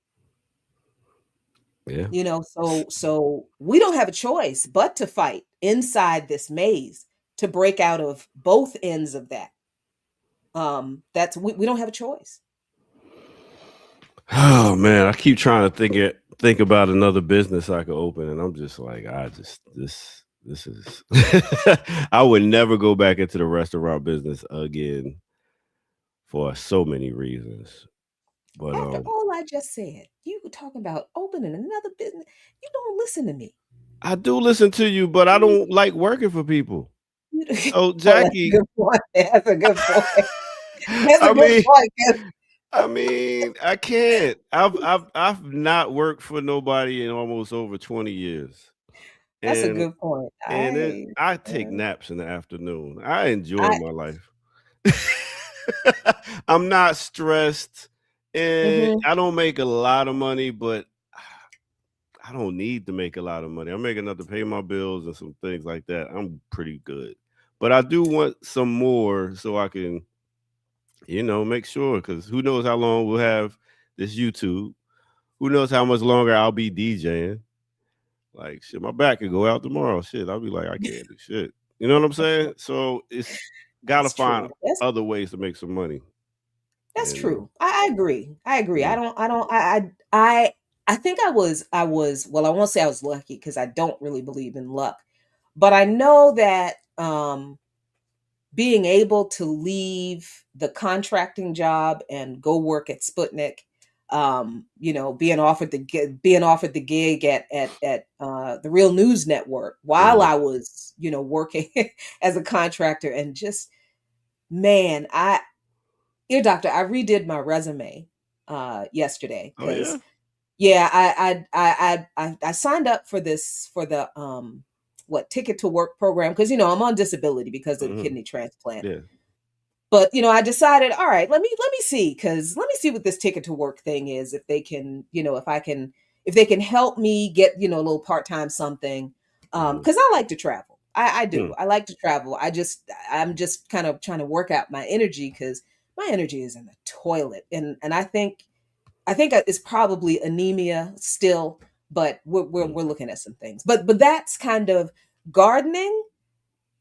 Yeah. So we don't have a choice but to fight inside this maze to break out of both ends of that. We don't have a choice. Oh man, I keep trying to think about another business I could open, and I'm just like, this is I would never go back into the restaurant business again for so many reasons. But after all I just said, you were talking about opening another business. You don't listen to me. I do listen to you, but I don't like working for people. So Jackie, that's a good point. That's a good point. I mean, I can't. I've not worked for nobody in almost over 20 years. That's a good point. I take naps in the afternoon. I enjoy my life. I'm not stressed, and I don't make a lot of money, but I don't need to make a lot of money. I'm making enough to pay my bills and some things like that. I'm pretty good. But I do want some more so I can, make sure, because who knows how long we'll have this YouTube. Who knows how much longer I'll be DJing. Like, shit, my back could go out tomorrow. Shit, I'll be like, I can't do shit. You know what I'm saying? So it's got to find other ways to make some money. That's true. I agree. I think I was, well, I won't say I was lucky because I don't really believe in luck, but I know that being able to leave the contracting job and go work at Sputnik, being offered the gig at the Real News Network while I was, working as a contractor, and just, man, Ear Doctor, I redid my resume yesterday because I signed up for the Ticket to Work program because I'm on disability because of the kidney transplant. Yeah. But I decided, all right, let me see what this Ticket to Work thing is, if they can, if they can help me get a little part-time something, because I like to travel. I do. I like to travel. I'm just kind of trying to work out my energy because my energy is in the toilet, and I think it's probably anemia still, but we're looking at some things. But that's kind of gardening,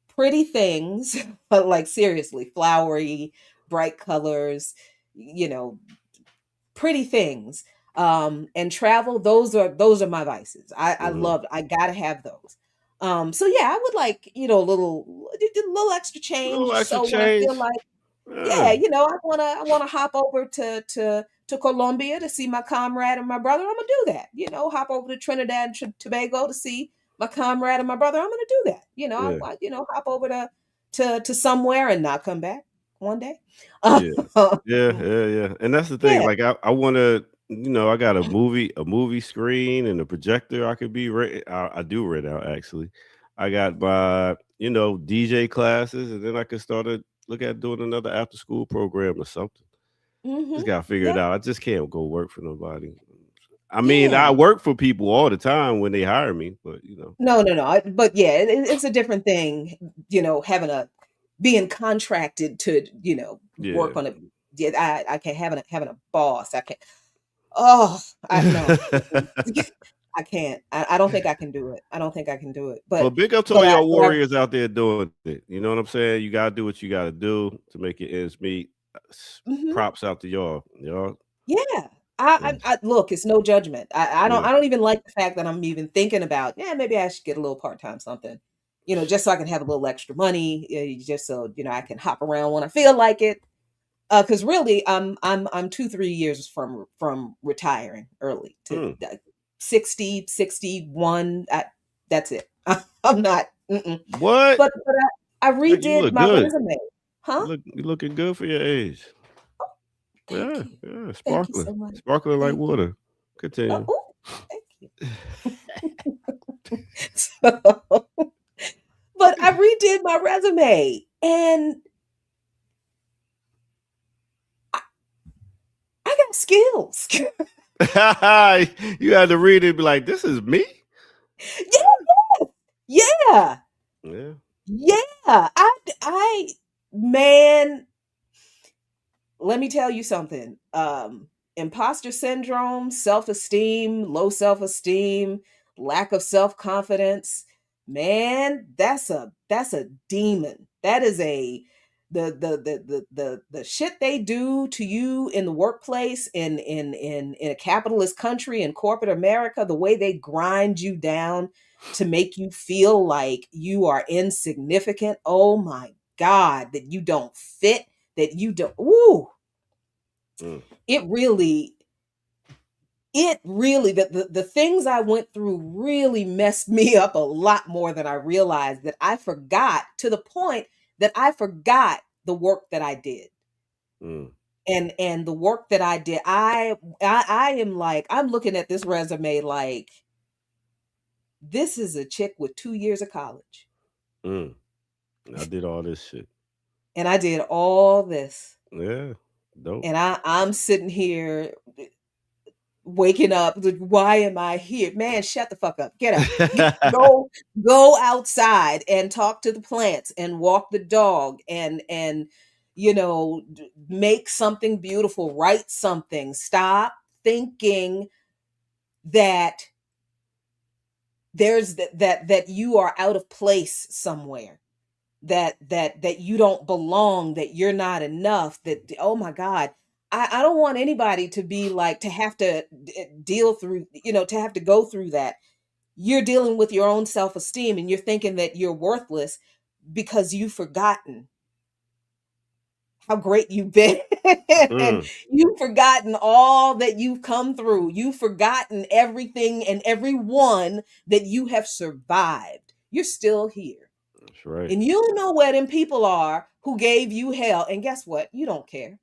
pretty things, but like seriously, flowery, bright colors, pretty things, and travel. Those are my vices. I gotta have those. So yeah, I would like a little extra change. When I feel like, I wanna hop over to Colombia to see my comrade and my brother. I'm gonna do that. Hop over to Trinidad and Tobago to see my comrade and my brother. I'm gonna do that. Hop over to somewhere and not come back one day. Yeah. And that's the thing. Like I want to, I got a movie screen and a projector. I could be I do right now actually. I got my DJ classes, and then I could start to look at doing another after school program or something. Just gotta figure it Yeah. out. I just can't go work for nobody. I mean, Yeah. I work for people all the time when they hire me, but No. But yeah, it's a different thing, being contracted to, yeah. work on a. Yeah, I can't having a boss. I can't. Oh, I no. Mm-mm. I can't. I don't think I can do it. I don't think I can do it. Well, But big up to but all I y'all but I warriors out there doing it. You know what I'm saying? You gotta do what you gotta do to make your ends meet. mhm. Props out to y'all. Y'all. Yeah. Yeah. I look, it's no judgment. Yeah. I don't even like the fact that I'm even thinking about, yeah, maybe I should get a little part-time something. Just so I can have a little extra money, just so, I can hop around when I feel like it. Because really, I'm 2, 3 years from retiring early to Mm. 60, 61. That's it. I'm not. Mm-mm. What? But I Like, you redid look my good. resume. Huh? You looking good for your age. Thank Yeah, you. yeah. Thank you Sparkling. so much. Sparkling like Thank you. water. Continue. Oh, thank you. So, but I redid my resume and I got skills. You had to read it and be like, this is me? Yeah, yeah, Yeah. yeah. I, man, let me tell you something. Imposter syndrome, self-esteem, low self-esteem, lack of self-confidence. Man, that's a demon. That is the shit they do to you in the workplace in a capitalist country in corporate America, the way they grind you down to make you feel like you are insignificant. Oh my God, that you don't fit, that you don't. Ooh, Mm. it really the things I went through really messed me up a lot more than I realized, that I forgot, to the point that I forgot the work that I did. Mm. And the work that I did, I am like, I'm looking at this resume like, this is a chick with 2 years of college. Mm. I did all this shit. And I did all this. Yeah. Dope. And I'm sitting here waking up, like, why am I here? Man, shut the fuck up. Get up. Go outside and talk to the plants and walk the dog and make something beautiful, write something. Stop thinking that that you are out of place somewhere, that you don't belong, that you're not enough, that, oh my God, I don't want anybody to be like, to have to deal through, to have to go through that. You're dealing with your own self-esteem and you're thinking that you're worthless because you've forgotten how great you've been. And Mm. you've forgotten all that you've come through. You've forgotten everything and everyone that you have survived. You're still here. That's right. And you know where them people are who gave you hell. And guess what? You don't care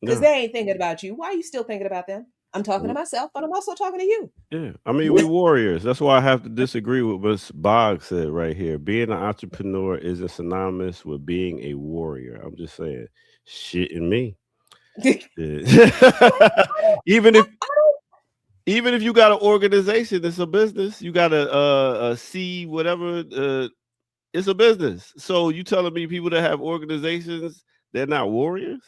because No. they ain't thinking about you. Why are you still thinking about them? I'm talking to Mm. myself, but I'm also talking to you. Yeah. I mean, we warriors. That's why I have to disagree with what Bog said right here. Being an entrepreneur isn't synonymous with being a warrior. I'm just saying, shit in me. Yeah. even if even if you got an organization, it's a business. You got a C, whatever. It's a business. So you telling me people that have organizations, they're not warriors?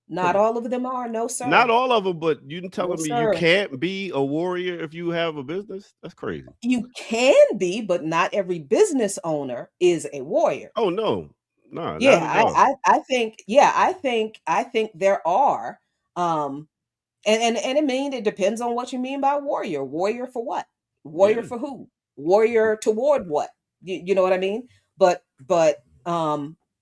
Not Come on. all of them are. No, sir. Not all of them, but you No, telling me you sir. can't be a warrior if you have a business? That's crazy. You can be, but not every business owner is a warrior. Oh no, no, not Yeah, at all. I think there are. And I mean, it depends on what you mean by warrior. Warrior for what? Warrior Yeah. for who? Warrior toward what? You know what I mean? But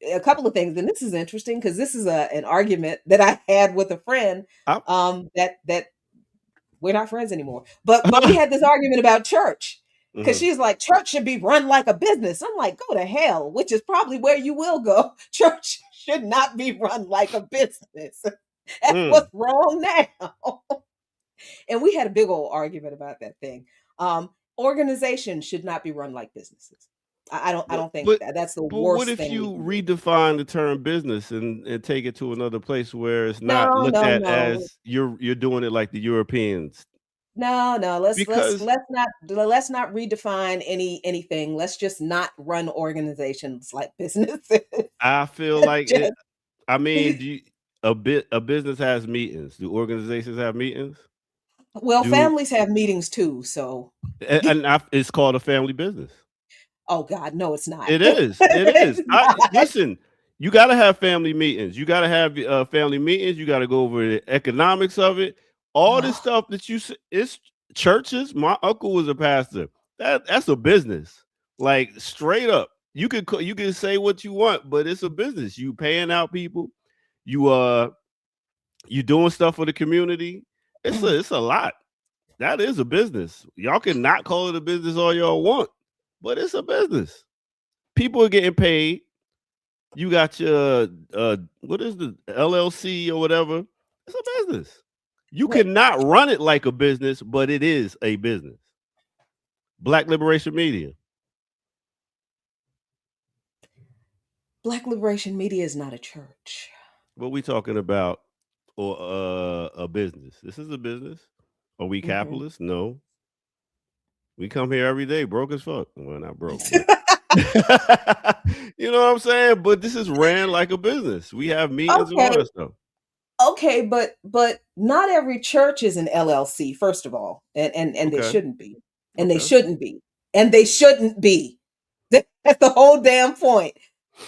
a couple of things, and this is interesting because this is an argument that I had with a friend. I- That we're not friends anymore. But we had this argument about church. Because Mhm. she's like, church should be run like a business. I'm like, go to hell, which is probably where you will go. Church should not be run like a business. That's Mm. what's wrong now. And we had a big old argument about that thing. Organizations should not be run like businesses. I don't think But that's the but what worst if thing we you can do. redefine the term business and take it to another place where it's not No, looked no, at no. as you're doing it like the Europeans? No, no, let's let's Because let's not let's not redefine anything. Let's just not run organizations like businesses. I feel like it. Just I mean, a business has meetings. Do organizations have meetings? well, Do families have meetings too, so it's called a family business. oh God, no, it's not. It is. It is. It's not. Listen. You got to have family meetings. You got to have family meetings. You got to go over the economics of it. All this Ugh. stuff that it's churches. My uncle was a pastor. That's a business. Like straight up. You can say what you want, but it's a business. You paying out people. You doing stuff for the community. It's a lot. That is a business. Y'all can not call it a business all y'all want, but it's a business. People are getting paid. You got your what is the LLC or whatever? It's a business. You Wait, cannot run it like a business, but it is a business. Black Liberation Media. Black Liberation Media is not a church. What we talking about? Or a business. This is a business. Are we capitalists? No. We come here every day broke as fuck. Well, not broke. You know what I'm saying? But this is ran like a business. We have meetings and all Okay, that stuff. okay, but not every church is an LLC, first of all, and they Okay. shouldn't be, and they Okay. shouldn't be, and they shouldn't be. That's the whole damn point.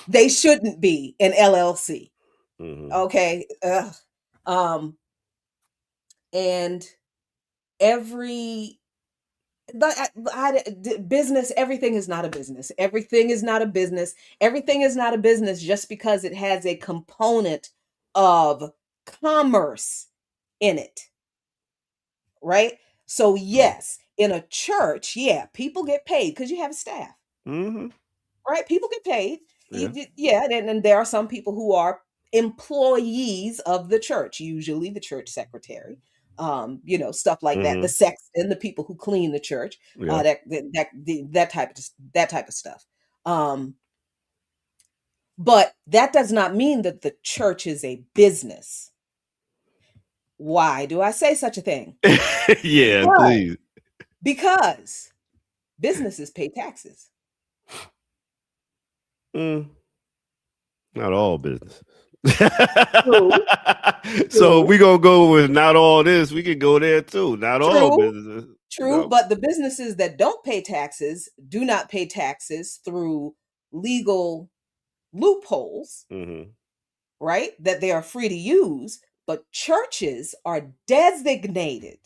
They shouldn't be an LLC. Mhm. Okay. And every business, everything is not a business. Everything is not a business. Everything is not a business just because it has a component of commerce in it, right? So yes, in a church, yeah, people get paid because you have a staff, Mhm. right? People get paid. Yeah. Yeah, and there are some people who are employees of the church, usually the church secretary, stuff like that, the Mhm. sexton, the people who clean the church, Yeah. that type of stuff. But that does not mean that the church is a business. Why do I say such a thing? Yeah, Because, please. because businesses pay taxes. Mm, not all businesses. True, So true, we gonna go with not all this. We can go there too. Not all true, businesses. true. But the businesses that don't pay taxes do not pay taxes through legal loopholes, Mm-hmm. right? That they are free to use. But churches are designated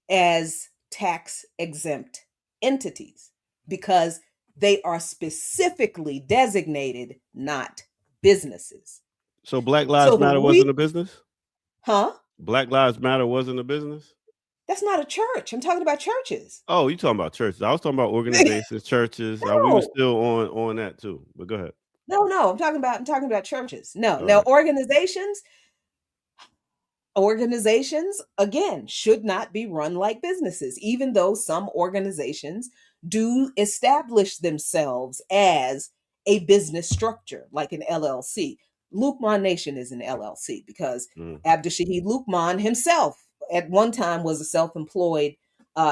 as tax exempt entities because they are specifically designated, not businesses. So Black So Lives the Matter wasn't a business? huh? Black Lives Matter wasn't a business? That's not a church. I'm talking about churches. Oh, you talking about churches. I was talking about organizations, churches. We were No, still on that too. But go ahead. no. I'm talking about churches. No, All now right. organizations again should not be run like businesses, even though some organizations do establish themselves as a business structure like an LLC. Lukman Nation is an LLC because Mm. Abdul Shahid Lukman himself at one time was a self-employed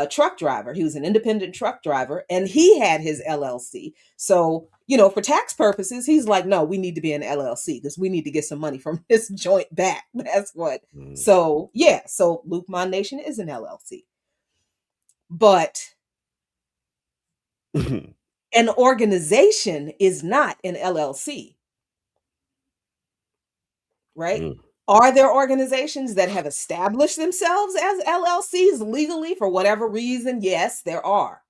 truck driver. He was an independent truck driver and he had his LLC. So, for tax purposes, he's like, no, we need to be an LLC because we need to get some money from this joint back. That's what. Mm. So, yeah. So, Lukman Nation is an LLC. But an organization is not an LLC, right? Mm. Are there organizations that have established themselves as LLCs legally for whatever reason? Yes, there are.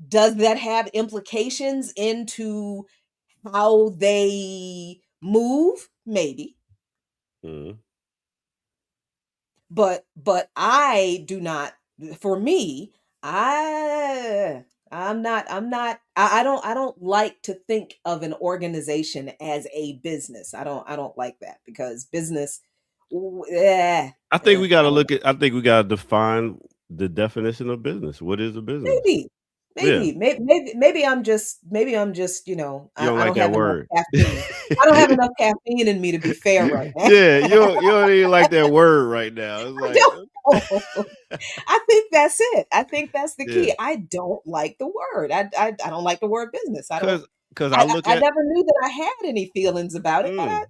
Does that have implications into how they move? Maybe. Mm. But I do not, for me, I don't like to think of an organization as a business. I don't like that because business I think we I gotta don't know. I think we gotta define the definition of business. What is a business? Maybe. Maybe I'm just You don't I like don't that have enough word. caffeine. I don't have enough caffeine in me to be fair right now. Yeah, you don't even like that word right now. It's I like, don't. I think that's it. I think that's the yeah, key. I don't like the word. I don't like the word business. I don't. because I I look I at never knew that I had any feelings about it, but mm,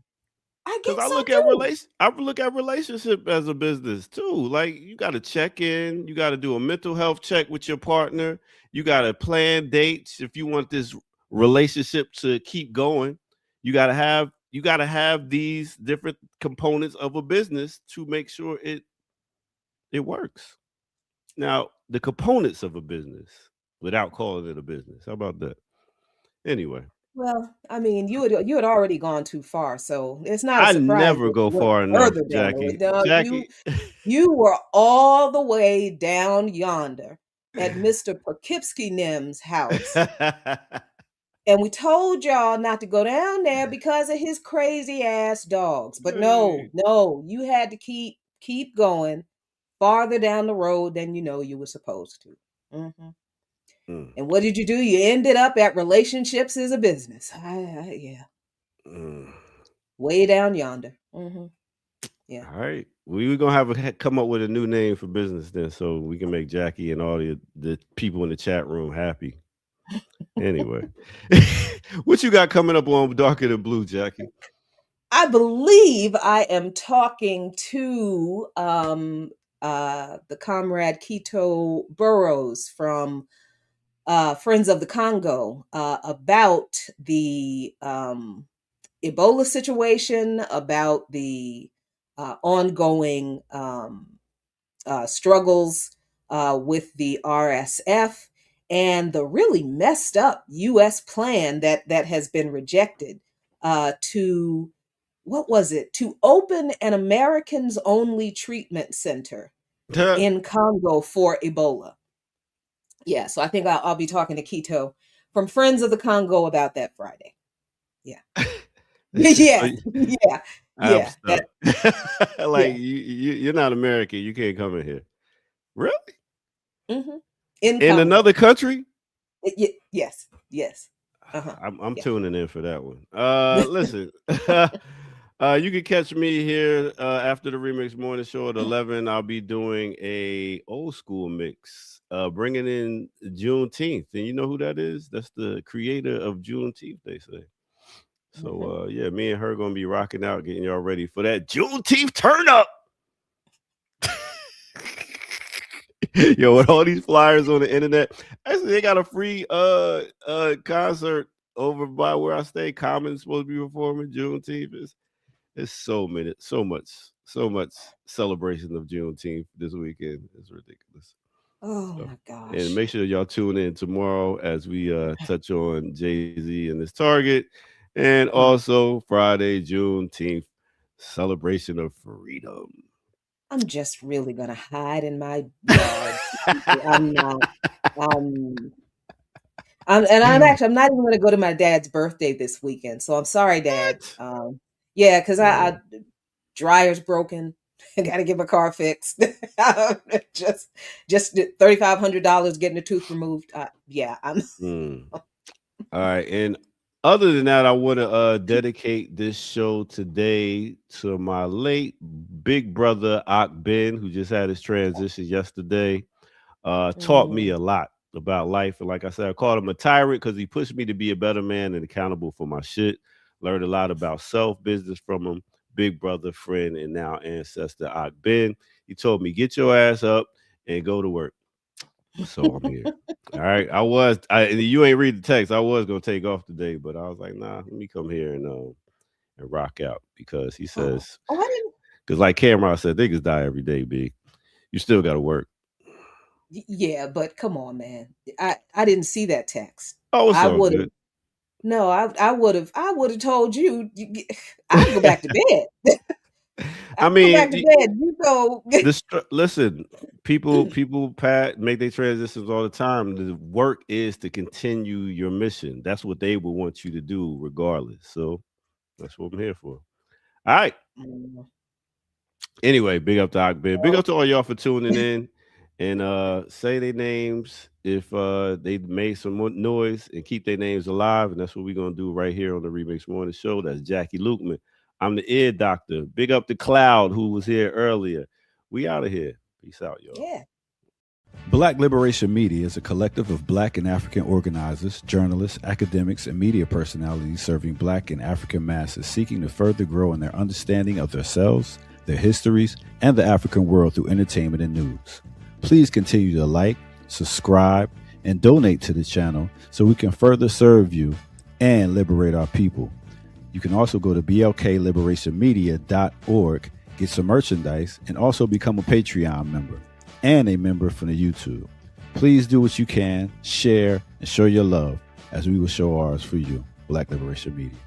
I because get some too. I look at relationship as a business too. Like you got to check in, you got to do a mental health check with your partner, you got to plan dates if you want this relationship to keep going. You got to have these different components of a business to make sure it works. Now, the components of a business without calling it a business. How about that? Anyway, Well, I mean, you had already gone too far, so it's not a I surprise never that you go went far enough, further down the way. Jackie. No, you Jackie. you were all the way down yonder at Mr. Poughkeepsie Nim's house, and we told y'all not to go down there because of his crazy ass dogs. But no, no, you had to keep going farther down the road than you know you were supposed to. Mhm. Mm, And what did you do? You ended up at relationships as a business. Yeah, mm. way down yonder. Yeah. All right. We're gonna have to come up with a new name for business then, so we can make Jackie and all the people in the chat room happy. Anyway, what you got coming up on Darker Than Blue, Jackie? I believe I am talking to the comrade Keto Burrows from Friends of the Congo about the Ebola situation, about the ongoing struggles with the RSF, and the really messed up U.S. plan that has been rejected to what was it? To open an Americans only treatment center in Congo for Ebola. Yeah, so I think I'll be talking to Keto from Friends of the Congo about that Friday. Yeah. So Yeah. Yeah. I'm Yeah. stuck. Like Yeah. you're not American. You can't come in here. Really? hmm In In Congo. another country? Yes. Yes. Uh-huh. I'm Yeah. tuning in for that one. Listen. You can catch me here after the Remix Morning Show at 11. I'll be doing a old school mix, bringing in Juneteenth, and you know who that is? That's the creator of Juneteenth, they say. So yeah, me and her gonna be rocking out, getting y'all ready for that Juneteenth turn up. Yo, with all these flyers on the internet, actually they got a free concert over by where I stay. Common's supposed to be performing Juneteenth. It's so much celebration of Juneteenth this weekend. It's ridiculous. Oh So, my and gosh. make sure y'all tune in tomorrow as we touch on Jay-Z and his Target, and also Friday, Juneteenth, celebration of freedom. I'm just really gonna hide in my yard. I'm not. Um, I'm not even gonna go to my dad's birthday this weekend. So I'm sorry, Dad. What? Yeah, because I Man. dryer's broken. I gotta get my car fixed. Just $3,500 getting a tooth removed. Yeah, I'm. Mm. All right, and other than that, I want to dedicate this show today to my late big brother Ak Ben, who just had his transition yesterday. Taught me Mm, a lot about life, and like I said, I called him a tyrant because he pushed me to be a better man and accountable for my shit. Learned a lot about self business from him. Big brother, friend, and now ancestor Ak Ben. He told me, "Get your ass up and go to work." So I'm here. All right. You ain't read the text. I was gonna take off today, but I was like, nah, let me come here and rock out because he oh, says, I didn't. because like Cameron said, niggas die every day, B. You still gotta work. Yeah, but come on, man. I didn't see that text. Oh, it's I all would have. good. No, I would have told you. I'd go back to bed. I I'd go back mean, to bed. You go. listen, people make their transitions all the time. The work is to continue your mission. That's what they will want you to do, regardless. So that's what I'm here for. All right. Mm, Anyway, big up to Akbid. Big well, up to all y'all for tuning in. and say their names if they made some more noise, and keep their names alive. And that's what we're gonna do right here on the Remix Morning Show. That's Jackie Lukeman. I'm the ear doctor. Big up the Cloud who was here earlier. We out of here. Peace out, y'all. Yeah. Black Liberation Media is a collective of Black and African organizers, journalists, academics, and media personalities serving Black and African masses seeking to further grow in their understanding of themselves, their histories, and the African world through entertainment and news. Please continue to like, subscribe, and donate to the channel so we can further serve you and liberate our people. You can also go to blkliberationmedia.org, get some merchandise, and also become a Patreon member and a member from the YouTube. Please do what you can, share, and show your love as we will show ours for you. Black Liberation Media.